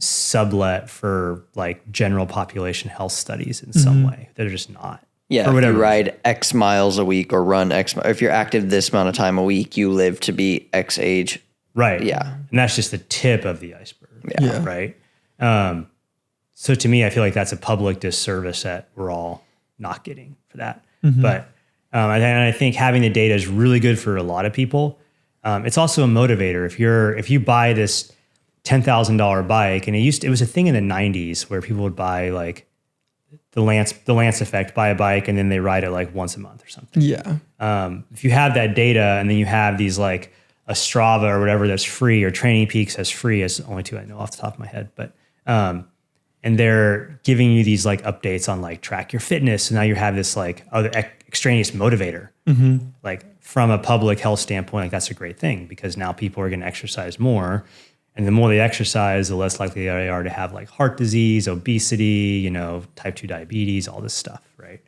sublet for like general population health studies in some way that are just not. Yeah, if you ride X miles a week or run X, if you're active this amount of time a week, you live to be X age. Right. Yeah. And that's just the tip of the iceberg. Yeah. Right. So to me, I feel like that's a public disservice that we're all not getting for that. But And I think having the data is really good for a lot of people. It's also a motivator. If you buy this $10,000 bike, and it was a thing in the 90s where people would buy like the Lance effect, buy a bike and then they ride it like once a month or something. Yeah. If you have that data and then you have these like a Strava or whatever that's free, or Training Peaks that's free, is the only two I know off the top of my head, but and they're giving you these like updates on like track your fitness. So now you have this like other extraneous motivator, like from a public health standpoint, like that's a great thing because now people are going to exercise more. And the more they exercise, the less likely they are to have like heart disease, obesity, type 2 diabetes, all this stuff, right?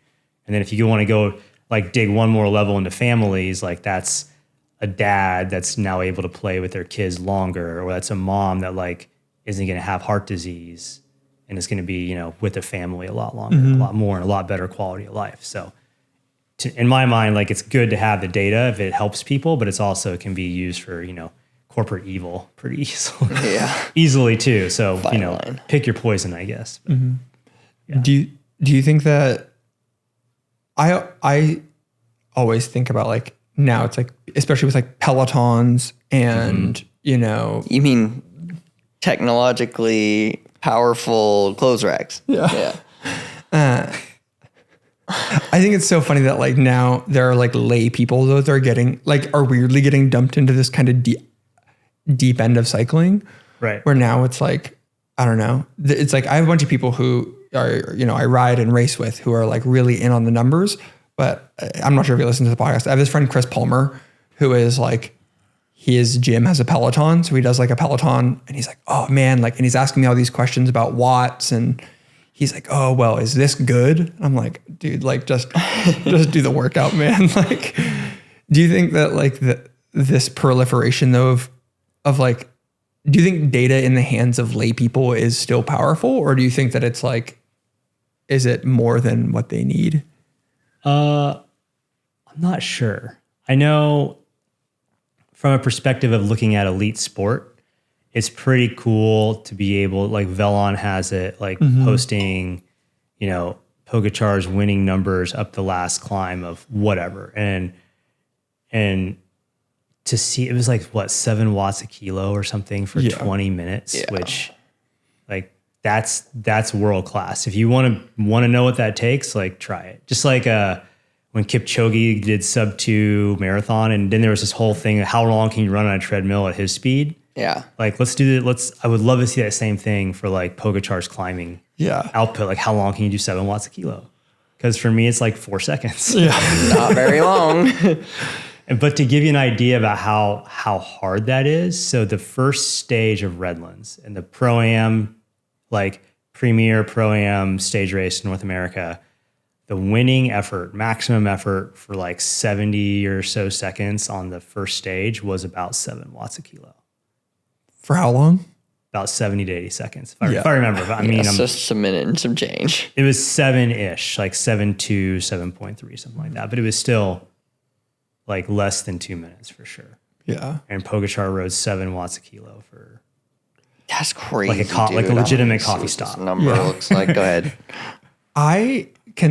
And then if you want to go like dig one more level into families, like that's a dad that's now able to play with their kids longer, or that's a mom that like isn't going to have heart disease and is going to be, with the family a lot longer, a lot more, and a lot better quality of life. So in my mind, like it's good to have the data if it helps people, but it can be used for, corporate evil pretty easily too. So, Fine pick your poison, I guess. But, yeah. Do you think that I always think about like now it's like, especially with like Pelotons and, You mean technologically powerful clothes racks? Yeah. I think it's so funny that like now there are like lay people that are weirdly getting dumped into this kind of deep end of cycling, right? Where now it's like, I don't know. It's like I have a bunch of people who are, I ride and race with who are like really in on the numbers, but I'm not sure if you listen to the podcast. I have this friend, Chris Palmer, who is like, his gym has a Peloton. So he does like a Peloton and he's like, oh man, like, and he's asking me all these questions about watts and he's like, oh, well, is this good? I'm like, dude, like just do the workout, man. Like, do you think that like this proliferation though of like, do you think data in the hands of lay people is still powerful, or do you think that it's like, is it more than what they need? I'm not sure. I know from a perspective of looking at elite sport, it's pretty cool to be able, like Velon has it, like posting, Pogacar's winning numbers up the last climb of whatever. And to see, it was like, 7 watts a kilo or something for 20 minutes, which like, that's world-class. If you want to know what that takes, like try it. Just like, when Kipchoge did sub-2 marathon, and then there was this whole thing, how long can you run on a treadmill at his speed? Yeah. Like, I would love to see that same thing for like Pogacar's climbing output. Like, how long can you do 7 watts a kilo? Because for me, it's like 4 seconds. Yeah. Not very long. But to give you an idea about how hard that is, so the first stage of Redlands and the Pro-Am, like premier Pro-Am stage race in North America, the winning effort, maximum effort for like 70 or so seconds on the first stage was about 7 watts a kilo. For how long? About 70 to 80 seconds, if I remember. I mean, it's just a minute and some change. It was 7-ish, like 7.2, 7.3, something like that. But it was still like less than 2 minutes for sure. Yeah. And Pogacar rode 7 watts a kilo for... That's crazy, like a legitimate coffee stop. Number looks like. Go ahead. I try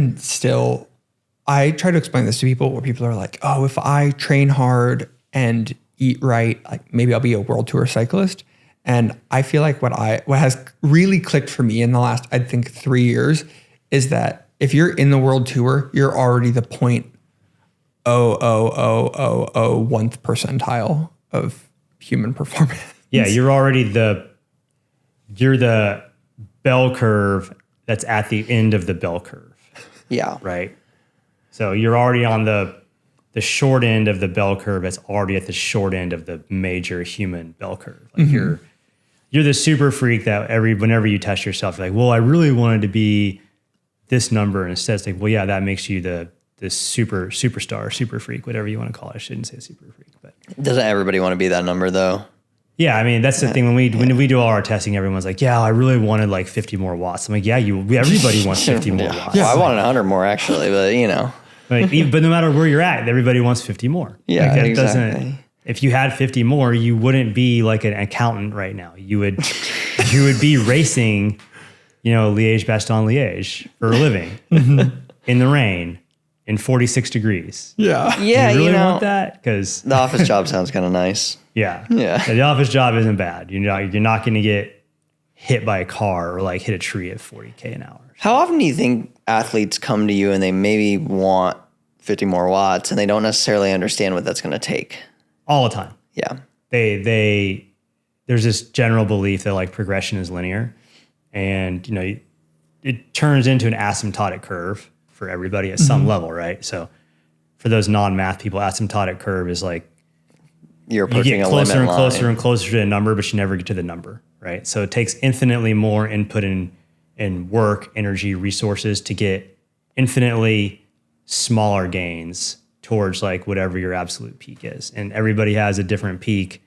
to explain this to people where people are like, oh, if I train hard and eat right, like maybe I'll be a world tour cyclist. And I feel like what has really clicked for me in the last, I think 3 years is that if you're in the world tour, you're already the 0.00001th percentile of human performance. Yeah. You're the bell curve that's at the end of the bell curve. Yeah. Right. So you're already on the short end of the bell curve. That's already at the short end of the major human bell curve. Like you're the super freak that whenever you test yourself, you're like, well, I really wanted to be this number. And instead it's like, well, yeah, that makes you this superstar, super freak, whatever you want to call it. I shouldn't say super freak, but doesn't everybody want to be that number though? Yeah, I mean, that's the thing. When we do all our testing, everyone's like, yeah, I really wanted like 50 more watts. I'm like, yeah, everybody wants 50 more watts. Well, I wanted 100 more actually, but But no matter where you're at, everybody wants 50 more. Yeah, like that exactly. If you had 50 more, you wouldn't be like an accountant right now. You would be racing, Liège-Bastogne-Liège for a living in the rain in 46 degrees. Yeah. Yeah, Do you really want that? Because the office job sounds kind of nice. yeah, Yeah. the office job isn't bad. You're not going to get hit by a car or like hit a tree at 40K an hour. How often do you think athletes come to you and they maybe want 50 more watts and they don't necessarily understand what that's going to take? All the time. Yeah. There's this general belief that like progression is linear, and it turns into an asymptotic curve for everybody at some level, right? So for those non-math people, asymptotic curve is like You're you approaching get a closer limit and closer line. and closer to a number, but you never get to the number, right? So it takes infinitely more input in work, energy, resources to get infinitely smaller gains towards like whatever your absolute peak is. And everybody has a different peak,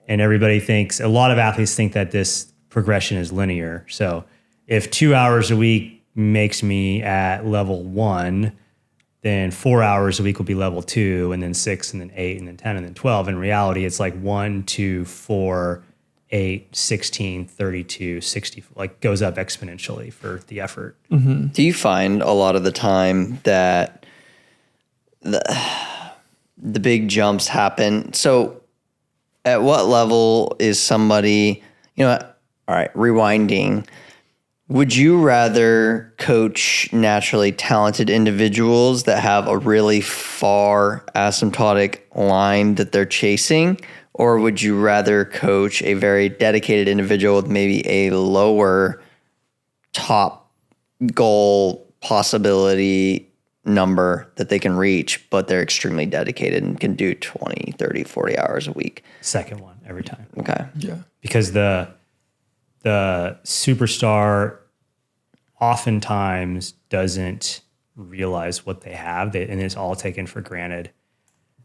and everybody thinks, a lot of athletes think that this progression is linear. So if 2 hours a week makes me at level 1, then 4 hours a week will be level 2, and then 6, and then 8, and then 10, and then 12. In reality, it's like 1, 2, 4, 8, 16, 32, 60, like goes up exponentially for the effort. Do you find a lot of the time that the big jumps happen? So at what level is somebody, all right, rewinding, would you rather coach naturally talented individuals that have a really far asymptotic line that they're chasing? Or would you rather coach a very dedicated individual with maybe a lower top goal possibility number that they can reach, but they're extremely dedicated and can do 20, 30, 40 hours a week? Second one every time. Okay. Yeah. Because the superstar oftentimes doesn't realize what they have, and it's all taken for granted.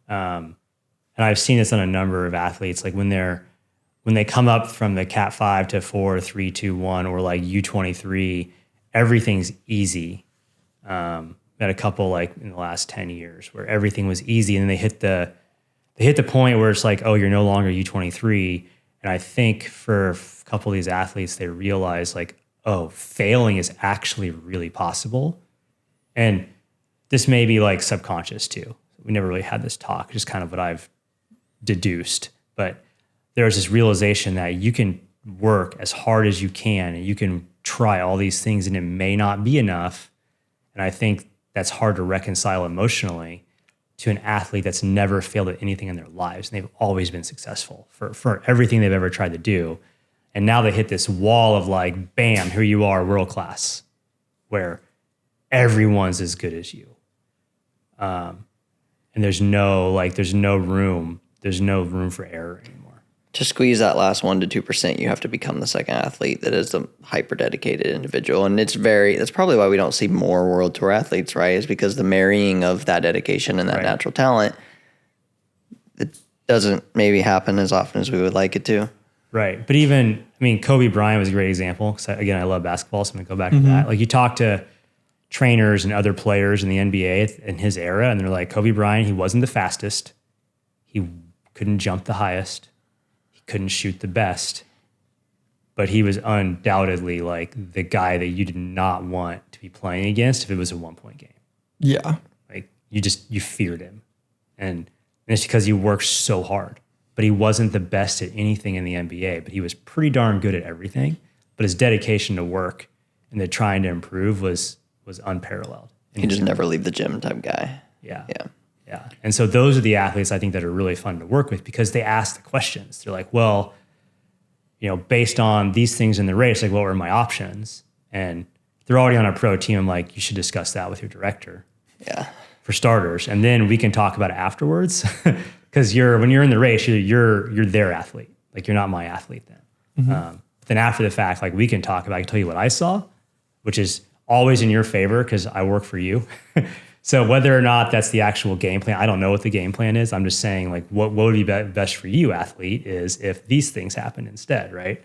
And I've seen this on a number of athletes, like when they come up from the Cat 5 to 4, 3, 2, 1, or like U23, everything's easy. At a couple like in the last 10 years where everything was easy, and then they hit the point where it's like, oh, you're no longer U23. And I think for a couple of these athletes, they realize like, oh, failing is actually really possible. And this may be like subconscious too. We never really had this talk, just kind of what I've deduced. But there's this realization that you can work as hard as you can, and you can try all these things, and it may not be enough. And I think that's hard to reconcile emotionally to an athlete that's never failed at anything in their lives, and they've always been successful for everything they've ever tried to do. And now they hit this wall of like, bam, here you are, world class, where everyone's as good as you. And there's no room for error anymore. To squeeze that last 1% to 2%, you have to become the second athlete that is a hyper dedicated individual. And that's probably why we don't see more world tour athletes, right? Is because the marrying of that dedication and that natural talent, it doesn't maybe happen as often as we would like it to. Right. But Kobe Bryant was a great example, because again, I love basketball, so I'm gonna go back to that. Like, you talk to trainers and other players in the NBA in his era, and they're like, Kobe Bryant, he wasn't the fastest. He couldn't jump the highest. He couldn't shoot the best. But he was undoubtedly like the guy that you did not want to be playing against if it was a 1-point game. Yeah. Like, you feared him. And it's because he worked so hard. But he wasn't the best at anything in the NBA, but he was pretty darn good at everything. But his dedication to work and to trying to improve was unparalleled. He just never leave the gym type guy. Yeah. Yeah. Yeah. And so those are the athletes I think that are really fun to work with, because they ask the questions. They're like, well, based on these things in the race, like, what were my options? And they're already on a pro team. I'm like, you should discuss that with your director. Yeah. For starters. And then we can talk about it afterwards. Because when you're in the race, you're their athlete. Like, you're not my athlete then. Then after the fact, like, we can talk about, I can tell you what I saw, which is always in your favor because I work for you. So whether or not that's the actual game plan, I don't know what the game plan is. I'm just saying, like, what would be best for you, athlete, is if these things happen instead, right?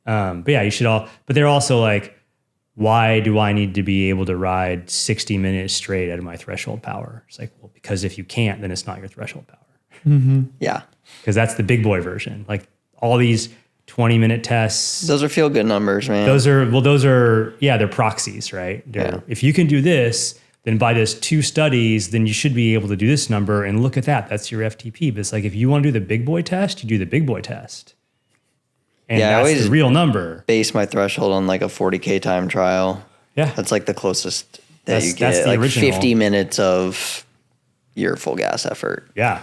But yeah, you should all. But they're also like, why do I need to be able to ride 60 minutes straight at my threshold power? It's like, well, because if you can't, then it's not your threshold power. Yeah. Because that's the big boy version. Like, all these 20-minute tests. Those are feel good numbers, man. Those are, they're proxies, right? If you can do this, then by those 2 studies, then you should be able to do this number and look at that. That's your FTP. But it's like, if you want to do the big boy test, you do the big boy test. And Yeah, I that's always the real number. Base my threshold on like a 40K time trial. Yeah. That's like the closest that you That's get. the Like original. 50 minutes of your full gas effort. Yeah.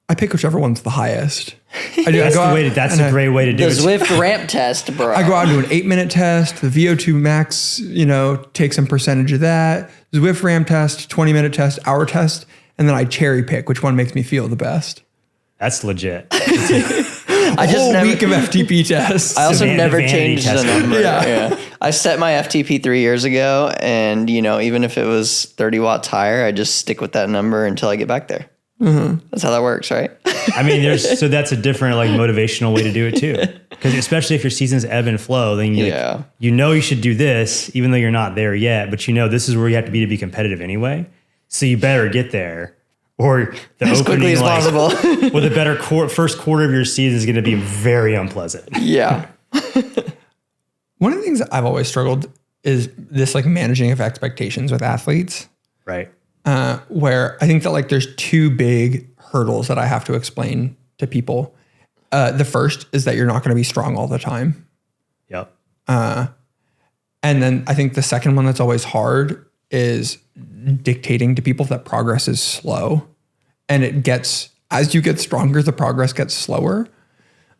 I pick whichever one's the highest. I do. That's a great way to do The it. Zwift ramp test, bro. I go out and do an 8-minute test. The VO2 max, take some percentage of that. Zwift ramp test, 20-minute test, hour test, and then I cherry pick which one makes me feel the best. That's legit. I just Whole never, week of FTP tests. I also The never vanity changed the test. number. Yeah. I set my FTP 3 years ago, and even if it was 30 watts higher, I just stick with that number until I get back there. That's how that works, right? I mean, so that's a different like motivational way to do it too. Because especially if your seasons ebb and flow, then you should do this, even though you're not there yet, but this is where you have to be competitive anyway. So you better get there, or the As opening quickly as possible. with a better first quarter of your season is going to be very unpleasant. Yeah. One of the things that I've always struggled is this like managing of expectations with athletes, Right. where I think that like there's 2 big hurdles that I have to explain to people. The first is that you're not going to be strong all the time. Yep. And then I think the second one that's always hard is dictating to people that progress is slow. And as you get stronger, the progress gets slower.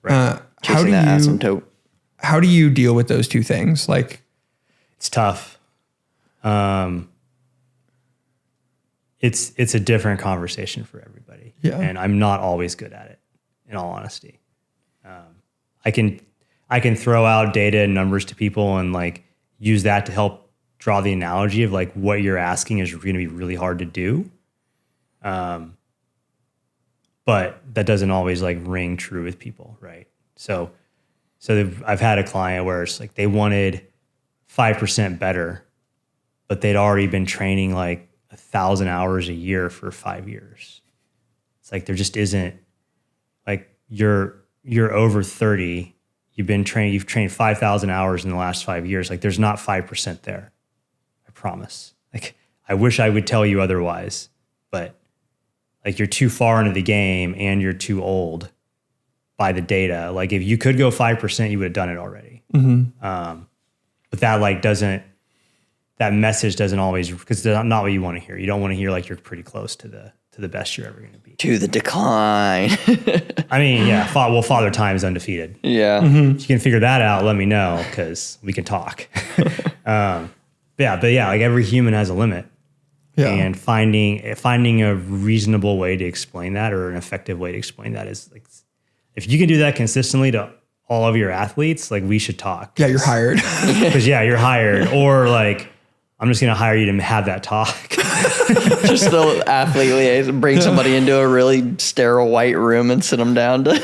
Right. Chasing that asymptote. How do you deal with those 2 things? Like, It's tough. It's a different conversation for everybody. Yeah. And I'm not always good at it, in all honesty. I can throw out data and numbers to people and like use that to help draw the analogy of like what you're asking is going to be really hard to do. But that doesn't always like ring true with people, right? So I've had a client where it's like they wanted 5% better, but they'd already been training like 1,000 hours a year for 5 years. It's like there just isn't like you're over 30. You've trained 5,000 hours in the last 5 years. Like there's not 5% there. I promise. Like I wish I would tell you otherwise, but like you're too far into the game and you're too old by the data. Like if you could go 5%, you would have done it already. But that like that message doesn't always, because it's not what you want to hear. You don't want to hear like you're pretty close to the best you're ever going to be. To the decline. I mean, yeah. Father Time is undefeated. Yeah. If you can figure that out, let me know because we can talk. But like every human has a limit. yeah. And finding a reasonable way to explain that or an effective way to explain that is like, if you can do that consistently to all of your athletes, like we should talk. Yeah, you're hired. Because you're hired, or like I'm just gonna hire you to have that talk. Just the athlete liaison, bring somebody into a really sterile white room and sit them down to.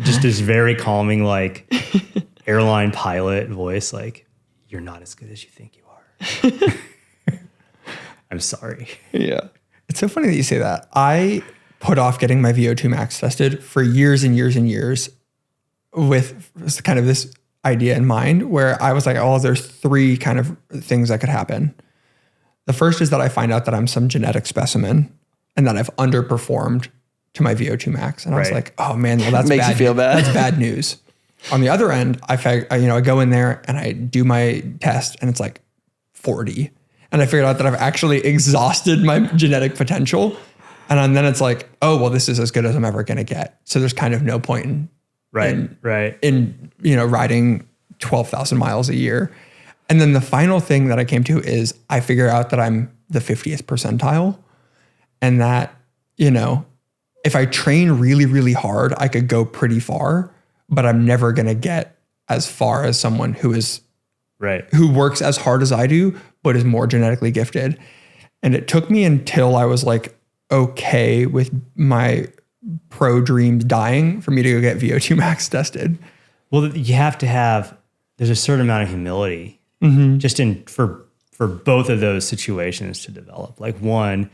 Just this very calming, like airline pilot voice, like you're not as good as you think you are. I'm sorry. Yeah. It's so funny that you say that. I put off getting my VO2 max tested for years and years and years with kind of this idea in mind where I was like, oh, there's 3 kind of things that could happen. The first is that I find out that I'm some genetic specimen and that I've underperformed to my VO2 max. And I was Right. like, oh man, well, that's Makes bad. you feel bad. That's bad news. On the other end, I go in there and I do my test and it's like 40. And I figured out that I've actually exhausted my genetic potential. And then it's like, oh, well, this is as good as I'm ever going to get. So there's kind of no point in riding 12,000 miles a year. And then the final thing that I came to is I figure out that I'm the 50th percentile and that, if I train really, really hard, I could go pretty far, but I'm never going to get as far as someone who works as hard as I do, but is more genetically gifted. And it took me until I was like, okay with my pro dreams dying for me to go get VO2 max tested. Well, you have to there's a certain amount of humility just for both of those situations to develop. Like one,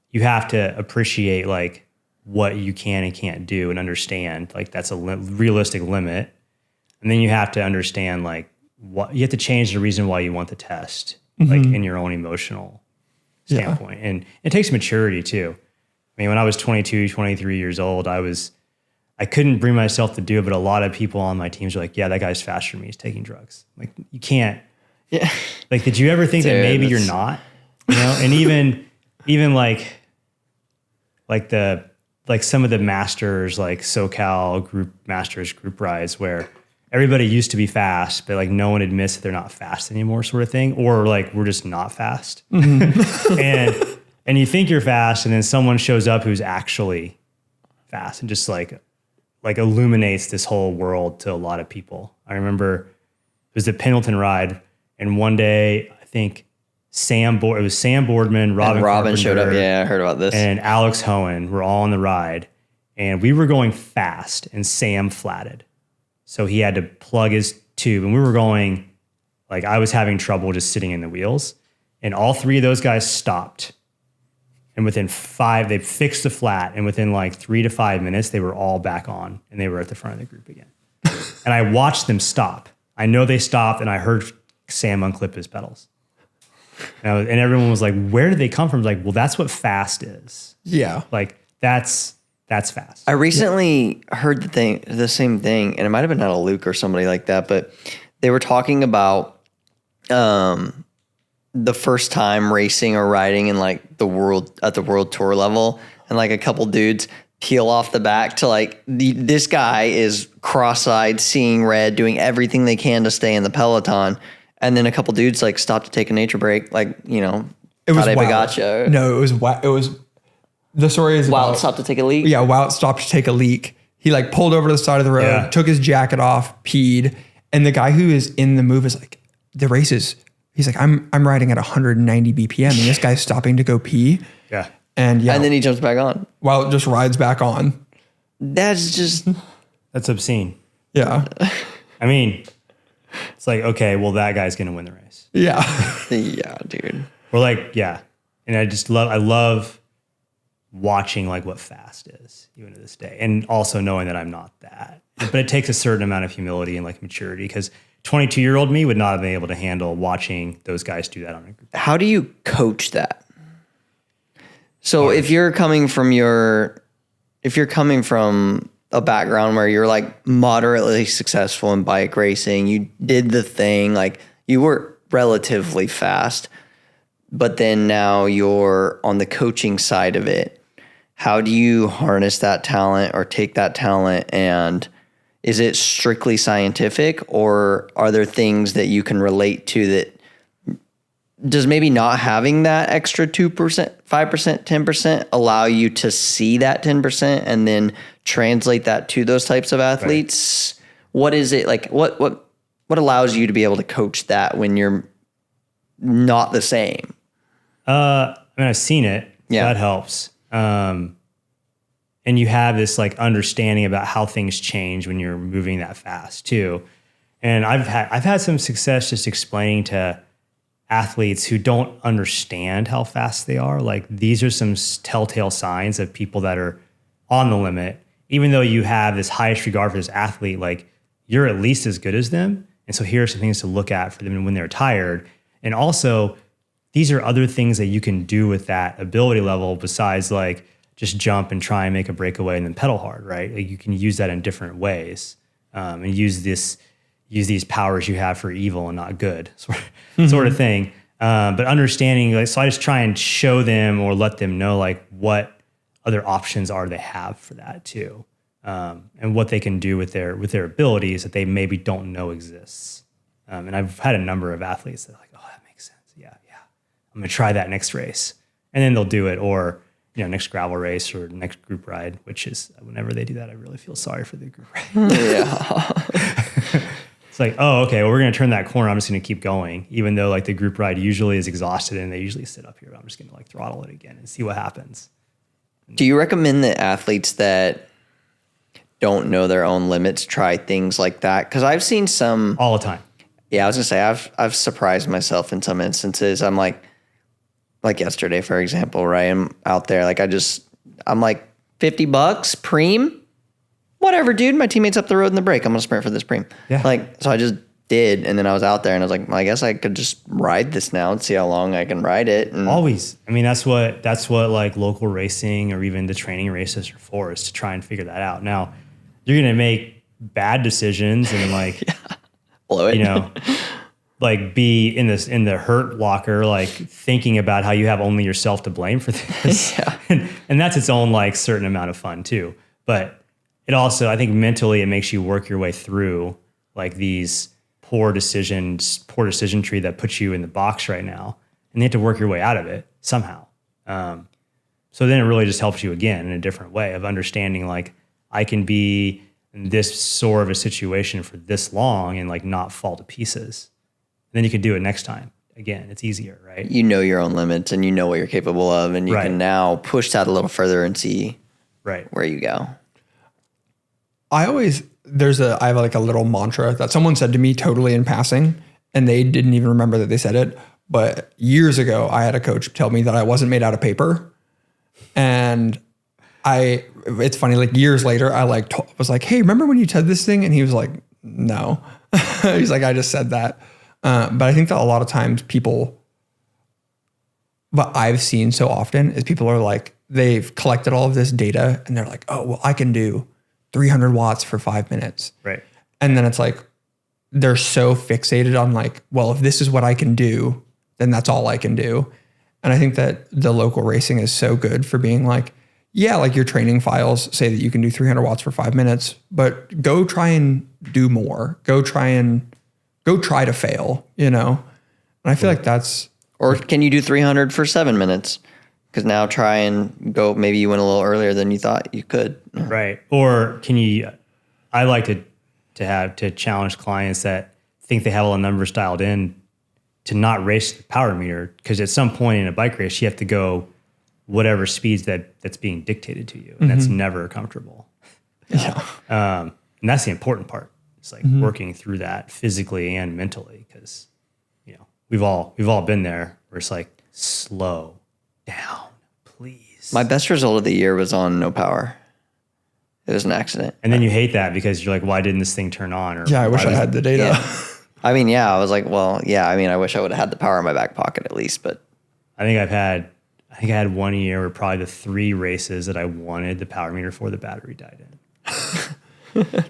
you have to appreciate like what you can and can't do and understand like that's a realistic limit. And then you have to understand like what you have to change the reason why you want the test, like in your own emotional standpoint. And it takes maturity too. I mean, when I was 22, 23 years old, I couldn't bring myself to do it, but a lot of people on my teams were like, yeah, that guy's faster than me. He's taking drugs. Like, you can't. Yeah. Like, did you ever think that maybe you're not? You know, and even like some of the masters, like SoCal group masters group rides, where everybody used to be fast, but like no one admits that they're not fast anymore, sort of thing, or like we're just not fast. and you think you're fast, and then someone shows up who's actually fast and just like illuminates this whole world to a lot of people. I remember it was the Pendleton ride, and one day I think it was Sam Boardman, Robin showed up. Yeah, I heard about this. And Alex Hohen were all on the ride, and we were going fast, and Sam flatted. So he had to plug his tube, and we were going, like, I was having trouble just sitting in the wheels, and all three of those guys stopped. And within they fixed the flat, and within like 3 to 5 minutes, they were all back on, and they were at the front of the group again. And I watched them stop. I know they stopped, and I heard Sam unclip his pedals. And everyone was like, where did they come from? Like, well, that's what fast is. Yeah. Like, that's fast. I recently heard the same thing, and it might have been out of Luke or somebody like that, but they were talking about the first time racing or riding in like at the world tour level, and like a couple dudes peel off the back to like this guy is cross-eyed, seeing red, doing everything they can to stay in the peloton. And then a couple dudes like stopped to take a nature break, like, you know, it was Wout. No, it was the story is Wout stopped to take a leak. Yeah, Wout stopped to take a leak. He like pulled over to the side of the road, took his jacket off, peed, and the guy who is in the move is like, the race is. He's like, I'm riding at 190 BPM, and this guy's stopping to go pee. Yeah, and then he jumps back on. Wout just rides back on. That's obscene. Yeah, I mean. It's like, okay, well, that guy's going to win the race. Yeah. Yeah, dude. We're like, yeah. And I love watching like what fast is, even to this day. And also knowing that I'm not that. But it takes a certain amount of humility and like maturity, because 22-year-old me would not have been able to handle watching those guys do that on a group. How do you coach that? So if you're coming from a background where you're like moderately successful in bike racing, you did the thing, like you were relatively fast, but then now you're on the coaching side of it. How do you harness that talent or take that talent, and is it strictly scientific, or are there things that you can relate to that does maybe not having that extra 2%, 5%, 10% allow you to see that 10% and then translate that to those types of athletes? Right. What is it like? What allows you to be able to coach that when you're not the same? I mean, I've seen it. Yeah. So that helps. And you have this like understanding about how things change when you're moving that fast too. And I've had some success just explaining to athletes who don't understand how fast they are. Like, these are some telltale signs of people that are on the limit. Even though you have this highest regard for this athlete, like, you're at least as good as them. And so here are some things to look at for them when they're tired. And also, these are other things that you can do with that ability level besides like just jump and try and make a breakaway and then pedal hard, right? Like, you can use that in different ways, and use these powers you have for evil and not good, sort of thing. But understanding, like, so I just try and show them or let them know like what other options are they have for that too, and what they can do with their abilities that they maybe don't know exists. And I've had a number of athletes that are like, oh, that makes sense. Yeah, I'm gonna try that next race, and then they'll do it, or next gravel race or next group ride. Which is, whenever they do that, I really feel sorry for the group ride. Yeah. It's like, oh, okay, well, we're going to turn that corner. I'm just going to keep going, even though like the group ride usually is exhausted and they usually sit up here. I'm just going to like throttle it again and see what happens. Do you recommend that athletes that don't know their own limits try things like that? Because I've seen some all the time. Yeah, I was gonna say I've surprised myself in some instances. I'm like yesterday, for example, right? I'm out there, like I'm like $50 preem. Whatever, dude. My teammate's up the road in the break. I'm gonna sprint for this preem. Yeah. Like, so I just did. And then I was out there and I was like, well, I guess I could just ride this now and see how long I can ride it. And always. I mean, that's what like local racing or even the training races are for, is to try and figure that out. Now, you're going to make bad decisions and like, blow it. You know, like be in the hurt locker, like thinking about how you have only yourself to blame for this. And that's its own like certain amount of fun too. But it also, I think mentally it makes you work your way through like these poor decision tree that puts you in the box right now, and you have to work your way out of it somehow. So then it really just helps you again in a different way of understanding, like, I can be in this sort of a situation for this long and like not fall to pieces. And then you can do it next time. Again, it's easier, right? You know your own limits and you know what you're capable of, and you can now push that a little further and see where you go. I have like a little mantra that someone said to me totally in passing, and they didn't even remember that they said it. But years ago, I had a coach tell me that I wasn't made out of paper. And it's funny, like years later, I was like, hey, remember when you said this thing? And he was like, no. He's like, I just said that. But I think that a lot of times what I've seen so often is people are like, they've collected all of this data and they're like, oh, well, I can do 300 watts for 5 minutes. Right. And then it's like, they're so fixated on like, well, if this is what I can do, then that's all I can do. And I think that the local racing is so good for being like, yeah, like your training files say that you can do 300 watts for 5 minutes, but go try and do more. Go try to fail, you know? And I feel like that's... Or can you do 300 for 7 minutes? Because now try and go, maybe you went a little earlier than you thought you could. Right. Or I like to challenge clients that think they have all the numbers dialed in to not race the power meter, because at some point in a bike race, you have to go whatever speeds that's being dictated to you. And that's never comfortable. Yeah. And that's the important part. It's like working through that physically and mentally, because, you know, we've all been there where it's like, slow down, please. My best result of the year was on no power. It was an accident. And then you hate that because you're like, why didn't this thing turn on? Or yeah, I wish I had the data. Yeah. I mean, yeah, I was like, well, yeah, I mean, I wish I would have had the power in my back pocket at least, but I think I had 1 year where probably the 3 races that I wanted the power meter for, the battery died in.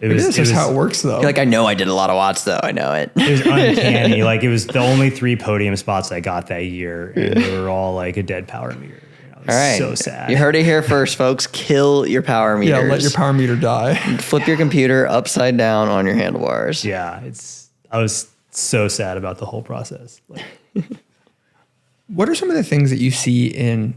It was just how it works though. Like, I know I did a lot of watts though. I know it. It was uncanny. Like, it was the only 3 podium spots I got that year, and they were all like a dead power meter. All right. So sad. You heard it here first, folks. Kill your power meters. Yeah, let your power meter die. Flip your computer upside down on your handlebars. Yeah, I was so sad about the whole process. Like, what are some of the things that you see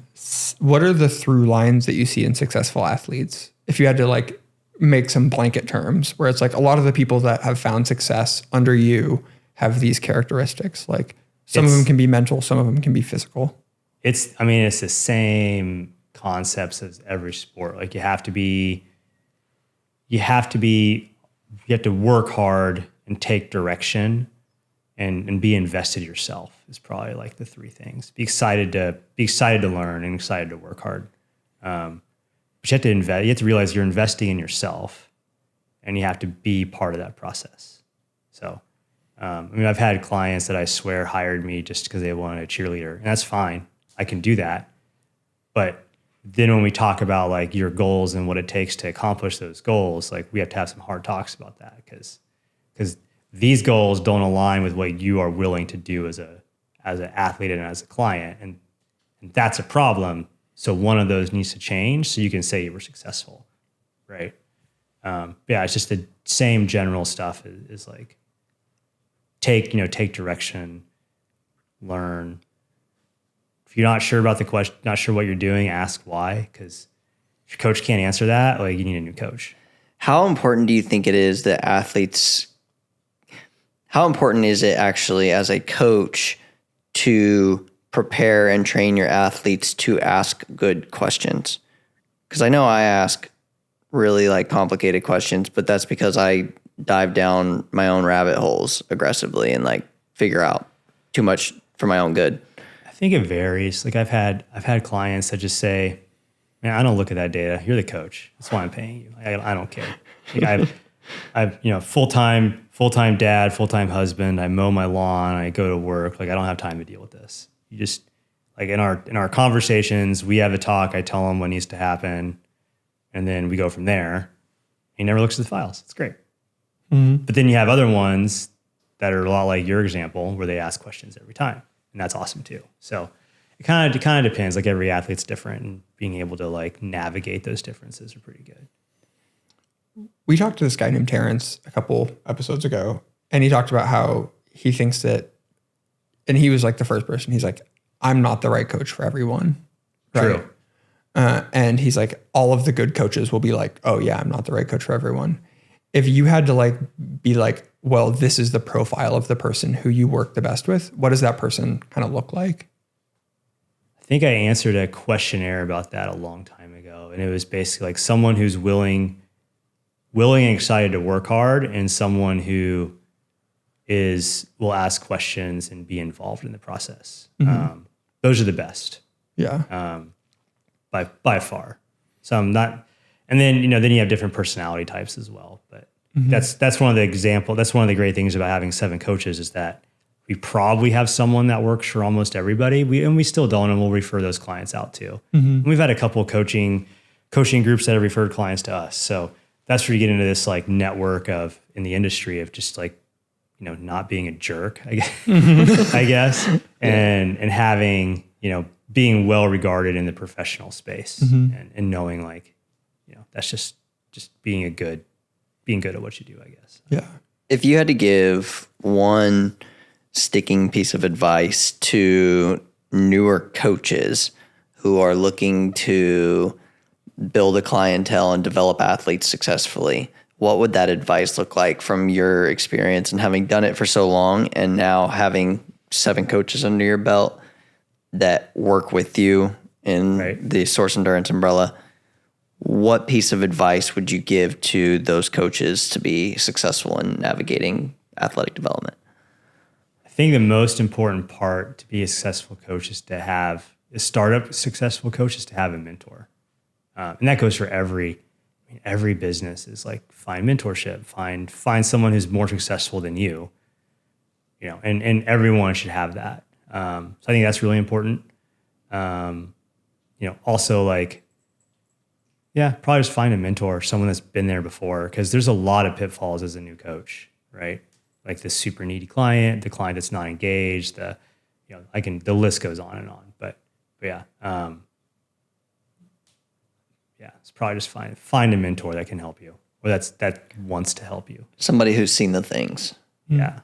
what are the through lines that you see in successful athletes? If you had to like make some blanket terms where it's like a lot of the people that have found success under you have these characteristics. Like some of them can be mental, some of them can be physical. It's the same concepts as every sport. Like you have to work hard and take direction and be invested yourself is probably like the 3 things. Be excited to learn and excited to work hard. But you have to invest. You have to realize you're investing in yourself, and you have to be part of that process. So, I've had clients that I swear hired me just because they wanted a cheerleader, and that's fine. I can do that. But then when we talk about like your goals and what it takes to accomplish those goals, like we have to have some hard talks about that, because these goals don't align with what you are willing to do as an athlete and as a client, and that's a problem. So one of those needs to change so you can say you were successful, right? It's just the same general stuff is like take direction, learn. If you're not sure about the question, not sure what you're doing, ask why, because if your coach can't answer that, like you need a new coach. How important do you think it is that how important is it actually as a coach to prepare and train your athletes to ask good questions? Because I know I ask really like complicated questions, but that's because I dive down my own rabbit holes aggressively and like figure out too much for my own good. I think it varies. Like I've had clients that just say, man, I don't look at that data. You're the coach. That's why I'm paying you. I don't care. Like I've full-time full-time dad, full-time husband. I mow my lawn. I go to work. Like I don't have time to deal with this. You just like in our conversations, we have a talk. I tell him what needs to happen, and then we go from there. He never looks at the files. It's great. But then you have other ones that are a lot like your example, where they ask questions every time, and that's awesome too. So it kind of depends. Like every athlete's different, and being able to like navigate those differences are pretty good. We talked to this guy named Terrence a couple episodes ago, and he talked about how he thinks that, and he was like the first person. He's like, I'm not the right coach for everyone. Right? True. And he's like, all of the good coaches will be like, oh yeah, I'm not the right coach for everyone. If you had to like be like, well, this is the profile of the person who you work the best with, what does that person kind of look like? I think I answered a questionnaire about that a long time ago, and it was basically like someone who's willing and excited to work hard, and someone who will ask questions and be involved in the process. Those are the best. Yeah. By far. Some not, and then you have different personality types as well. But that's one of the example. That's one of the great things about having 7 coaches is that we probably have someone that works for almost everybody. We still don't, and we'll refer those clients out too. And we've had a couple coaching groups that have referred clients to us. So that's where you get into this like network of in the industry of just like, not being a jerk, I guess, and having, being well regarded in the professional space and knowing like, that's just being good at what you do, I guess. Yeah. If you had to give one sticking piece of advice to newer coaches who are looking to build a clientele and develop athletes successfully, what would that advice look like from your experience and having done it for so long and now having 7 coaches under your belt that work with you in the Source Endurance umbrella? What piece of advice would you give to those coaches to be successful in navigating athletic development? I think the most important part to be a successful coach is to have a startup successful coach is to have a mentor. And that goes for every business is like find mentorship, find someone who's more successful than you, and everyone should have that. So I think that's really important. Also like, probably just find a mentor, someone that's been there before, because there's a lot of pitfalls as a new coach, right? Like the super needy client, the client that's not engaged, the list goes on and on. But it's probably just find a mentor that can help you, or that wants to help you. Somebody who's seen the things. Yeah.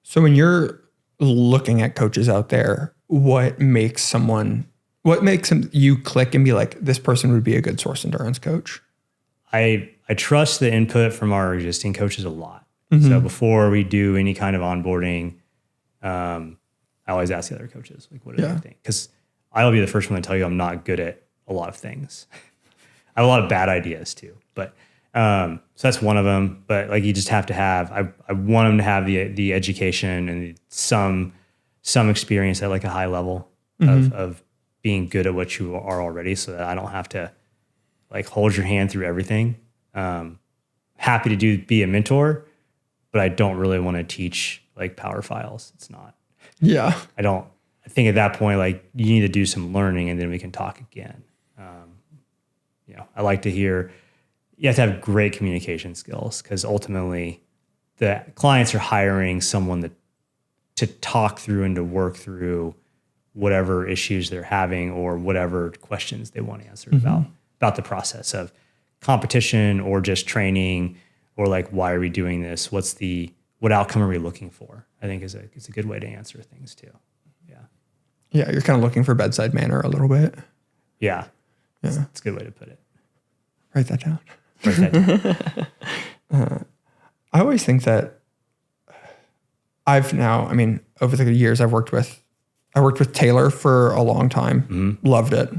So when you're looking at coaches out there, what makes you click and be like, this person would be a good Source Endurance coach? I trust the input from our existing coaches a lot. So before we do any kind of onboarding, I always ask the other coaches, like, what do they think? Because I'll be the first one to tell you I'm not good at a lot of things. I have a lot of bad ideas too, but so that's one of them. But like you just have to have, I want them to have the education and some experience at like a high level of being good at what you are already, so that I don't have to like hold your hand through everything. Happy to be a mentor, but I don't really want to teach like power files. It's not. Yeah. I think at that point, like you need to do some learning and then we can talk again. I like to hear, you have to have great communication skills, because ultimately the clients are hiring someone to talk through and to work through whatever issues they're having or whatever questions they want answered about the process of competition or just training, or like, why are we doing this? What outcome are we looking for? I think is a good way to answer things too. Yeah. Yeah. You're kind of looking for bedside manner a little bit. Yeah. It's a good way to put it. Write that down. I always think that over the years I worked with Taylor for a long time. Loved it.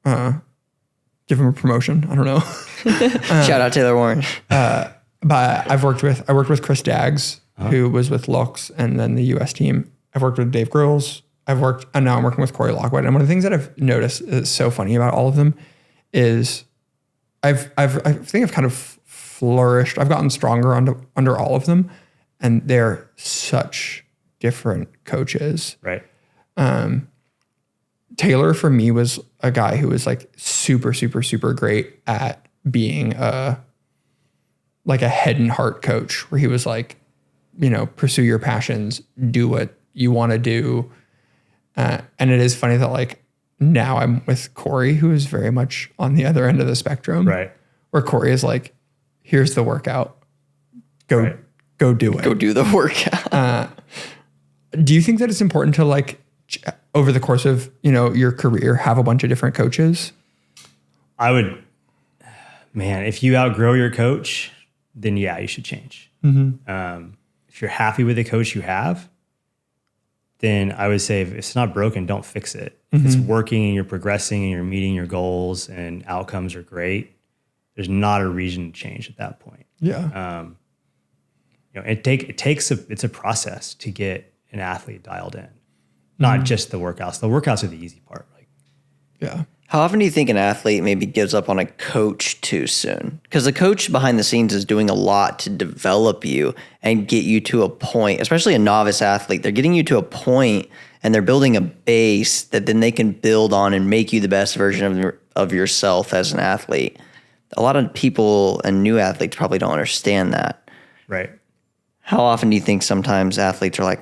Give him a promotion. I don't know. Shout out Taylor Warren. But I worked with Chris Daggs, who was with Lux and then the US team. I've worked with Dave Grills. And now I'm working with Corey Lockwood. And one of the things that I've noticed is so funny about all of them is I think I've kind of flourished. I've gotten stronger under all of them. and they're such different coaches. Right. Taylor for me was a guy who was like super, super, super great at being like a head and heart coach, where he was like, you know, pursue your passions, do what you want to do. And it is funny that like now I'm with Corey, who is very much on the other end of the spectrum, Right. where Corey is like, here's the workout, go do it. Go do the workout. Do you think that it's important to like over the course of, you know, your career, have a bunch of different coaches? I would, man, if you outgrow your coach, then yeah, you should change. If you're happy with the coach you have, then I would say if it's not broken, don't fix it. If it's working and you're progressing and you're meeting your goals and outcomes are great, there's not a reason to change at that point. Yeah. You know, it's a process to get an athlete dialed in, not just the workouts. The workouts are the easy part. Like, Yeah. How often do you think an athlete maybe gives up on a coach too soon? Because the coach behind the scenes is doing a lot to develop you and get you to a point, especially a novice athlete. They're getting you to a point and they're building a base that then they can build on and make you the best version of yourself as an athlete. A lot of people and new athletes probably don't understand that. right. How often do you think sometimes athletes are like,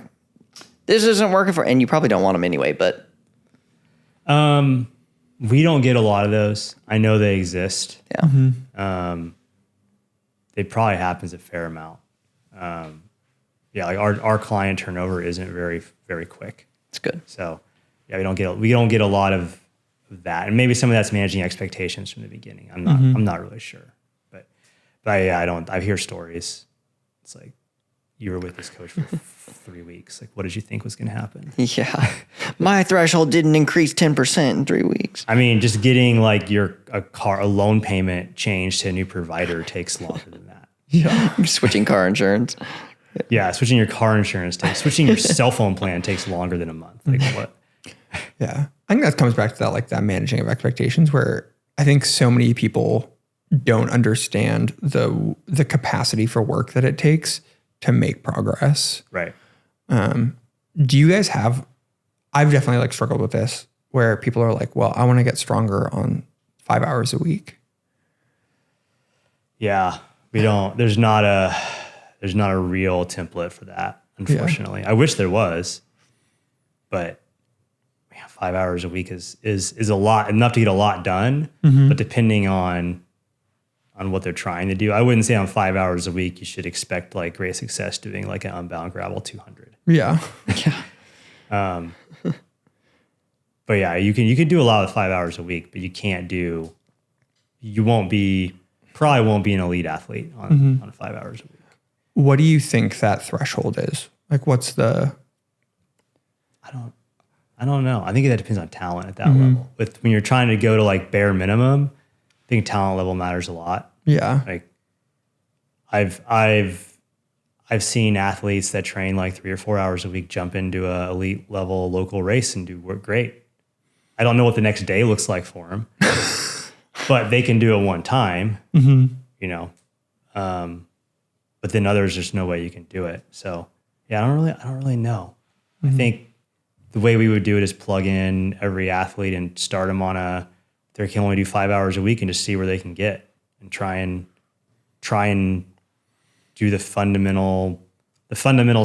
this isn't working for, and you probably don't want them anyway, but We don't get a lot of those. I know they exist. yeah. It probably happens a fair amount. Yeah, like our client turnover isn't very, very quick. It's good. So yeah, we don't get a lot of that. And maybe some of that's managing expectations from the beginning. I'm not really sure. But yeah, I hear stories. It's like, you were with this coach for 3 weeks. Like, what did you think was going to happen? Yeah. My threshold didn't increase 10% in 3 weeks. I mean, just getting like a loan payment changed to a new provider takes longer than that. Yeah. Switching car insurance. Yeah, switching your car insurance switching your cell phone plan takes longer than a month. Like what? Yeah. I think that comes back to that, like that managing of expectations, where I think so many people don't understand the capacity for work that it takes to make progress. Right. Do you guys have, I've definitely like struggled with this, where people are like, well, I want to get stronger on 5 hours a week. Yeah, we don't. There's not a real template for that, unfortunately. I wish there was, but yeah, 5 hours a week is a lot, enough to get a lot done. But depending on what they're trying to do, I wouldn't say on 5 hours a week you should expect like great success doing like an unbound gravel 200. Yeah. Yeah. But yeah, you can do a lot of 5 hours a week, but you probably won't be an elite athlete on 5 hours a week. What do you think that threshold is? Like, what's the? I don't know. I think that depends on talent at that level. When you're trying to go to like bare minimum, I think talent level matters a lot. Yeah. Like I've seen athletes that train like 3 or 4 hours a week jump into a elite level local race and do work great. I don't know what the next day looks like for them, but they can do it one time, you know. But then others, there's no way you can do it. So yeah, I don't really know. I think the way we would do it is plug in every athlete and start them on they can only do 5 hours a week and just see where they can get and try and do the fundamental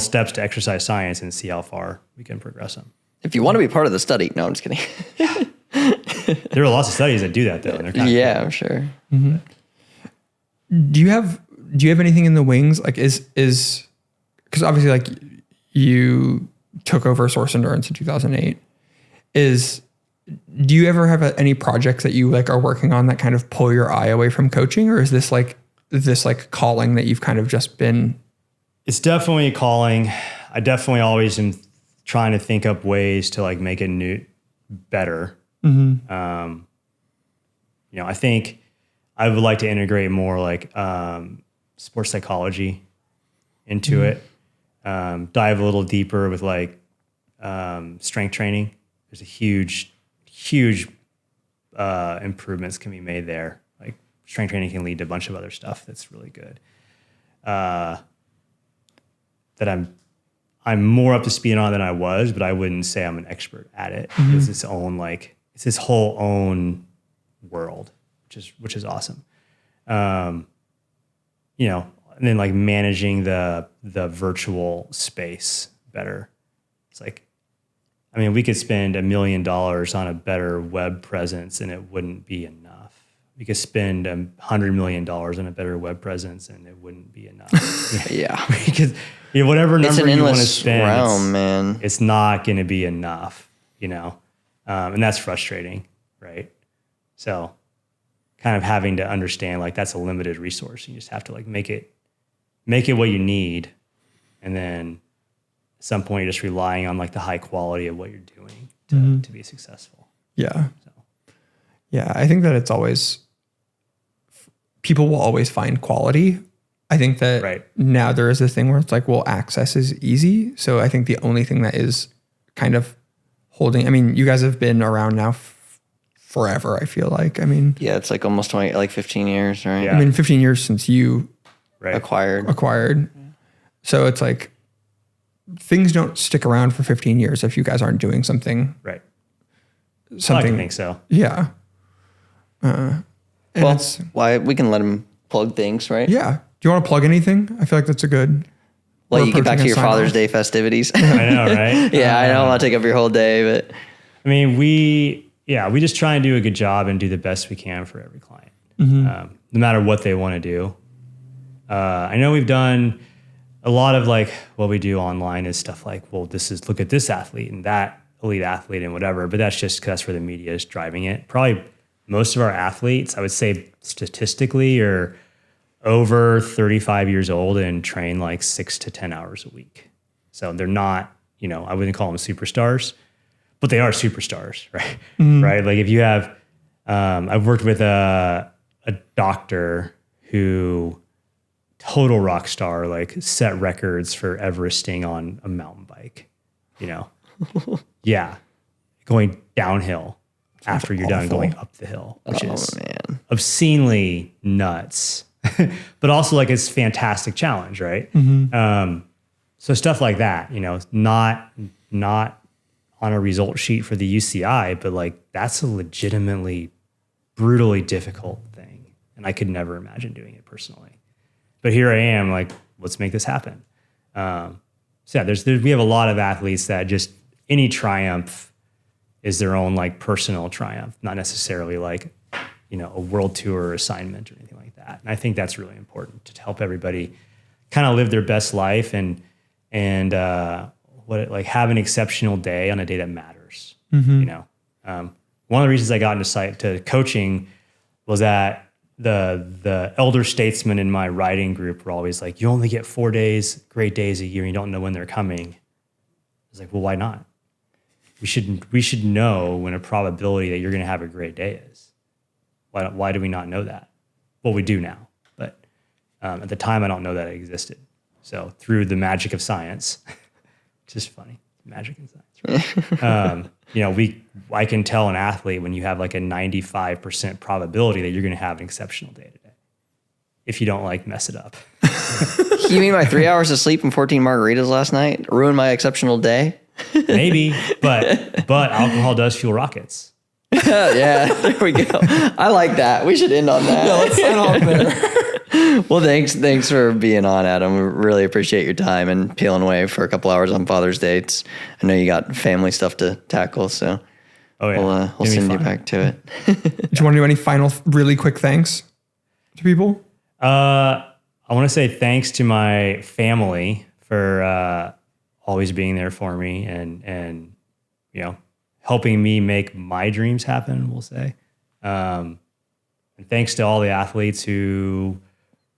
steps to exercise science and see how far we can progress them. If you want to be part of the study, no, I'm just kidding. There are lots of studies that do that though. And they're kind of Yeah, cool. I'm sure. Do you have anything in the wings? Like is because obviously like you took over Source Endurance in 2008. Do you ever have any projects that you like are working on that kind of pull your eye away from coaching, or is this like calling that you've kind of just been? It's definitely a calling. I definitely always am trying to think up ways to like make it better. I think I would like to integrate more like sports psychology into it. Dive a little deeper with like strength training. There's a huge improvements can be made there. Like strength training can lead to a bunch of other stuff that's really good. that I'm more up to speed on than I was, but I wouldn't say I'm an expert at it. It's its own it's this whole own world, which is awesome. You know, and then like managing the virtual space better. It's like, I mean, we could spend $1 million on a better web presence and it wouldn't be enough. We could spend $100 million on a better web presence and it wouldn't be enough. Yeah. Because whatever number you want to spend, realm, man. It's not going to be enough, you know? And that's frustrating, right? So kind of having to understand like that's a limited resource. You just have to like make it what you need. And then at some point you're just relying on like the high quality of what you're doing to be successful. Yeah. Yeah. I think that it's always, people will always find quality. I think that now there is this thing where it's like, well, access is easy. So I think the only thing that is kind of holding, I mean, you guys have been around now forever, I feel like. I mean, yeah, it's like almost 15 years, right? Yeah. I mean, 15 years since you acquired. So it's like things don't stick around for 15 years if you guys aren't doing something. Right. Something. I think so. Yeah. Well, why we can let them plug things, right? Yeah. Do you want to plug anything? I feel like that's a good. Let you get back to your Father's Day festivities. I know, right? Yeah, I don't want to take up your whole day, but I mean, we just try and do a good job and do the best we can for every client, no matter what they want to do. I know we've done a lot of like what we do online is stuff like, well, look at this athlete and that elite athlete and whatever, but that's just 'cause that's where the media is driving it. Probably most of our athletes, I would say statistically, are over 35 years old and train like 6 to 10 hours a week. So they're not, I wouldn't call them superstars, but they are superstars, right? Right. Like if you have, I've worked with a doctor who total rock star, like set records for Everesting on a mountain bike, yeah. Going downhill after you're done going up the hill, which is obscenely nuts, but also like it's a fantastic challenge. Right. So stuff like that, not on a result sheet for the UCI, but like that's a legitimately brutally difficult thing. And I could never imagine doing it personally, but here I am like, let's make this happen. So yeah, we have a lot of athletes that just any triumph is their own like personal triumph, not necessarily like, a world tour assignment or anything like that. And I think that's really important to help everybody kind of live their best life and have an exceptional day on a day that matters. One of the reasons I got into coaching was that the elder statesmen in my riding group were always like, you only get 4 great days a year and you don't know when they're coming. I was like, well, why not? We should know when a probability that you're going to have a great day is. Why do we not know that? Well, we do now, but at the time I don't know that it existed. So through the magic of science, which is funny, magic in science, right? I can tell an athlete when you have like a 95% probability that you're going to have an exceptional day today, if you don't like mess it up. You mean my 3 hours of sleep and 14 margaritas last night ruined my exceptional day? Maybe, but alcohol does fuel rockets. Yeah, there we go. I like that. We should end on that. Yeah, let's sign off there. Well, thanks for being on, Adam. We really appreciate your time and peeling away for a couple hours on Father's Day. I know you got family stuff to tackle, so we'll send you back to it. Do you want to do any final really quick thanks to people? I want to say thanks to my family for always being there for me and helping me make my dreams happen, we'll say. And thanks to all the athletes who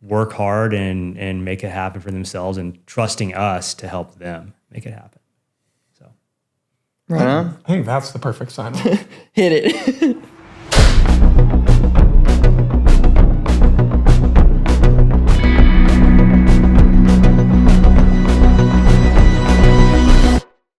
work hard and make it happen for themselves and trusting us to help them make it happen. So, right. I think that's the perfect sign. Hit it.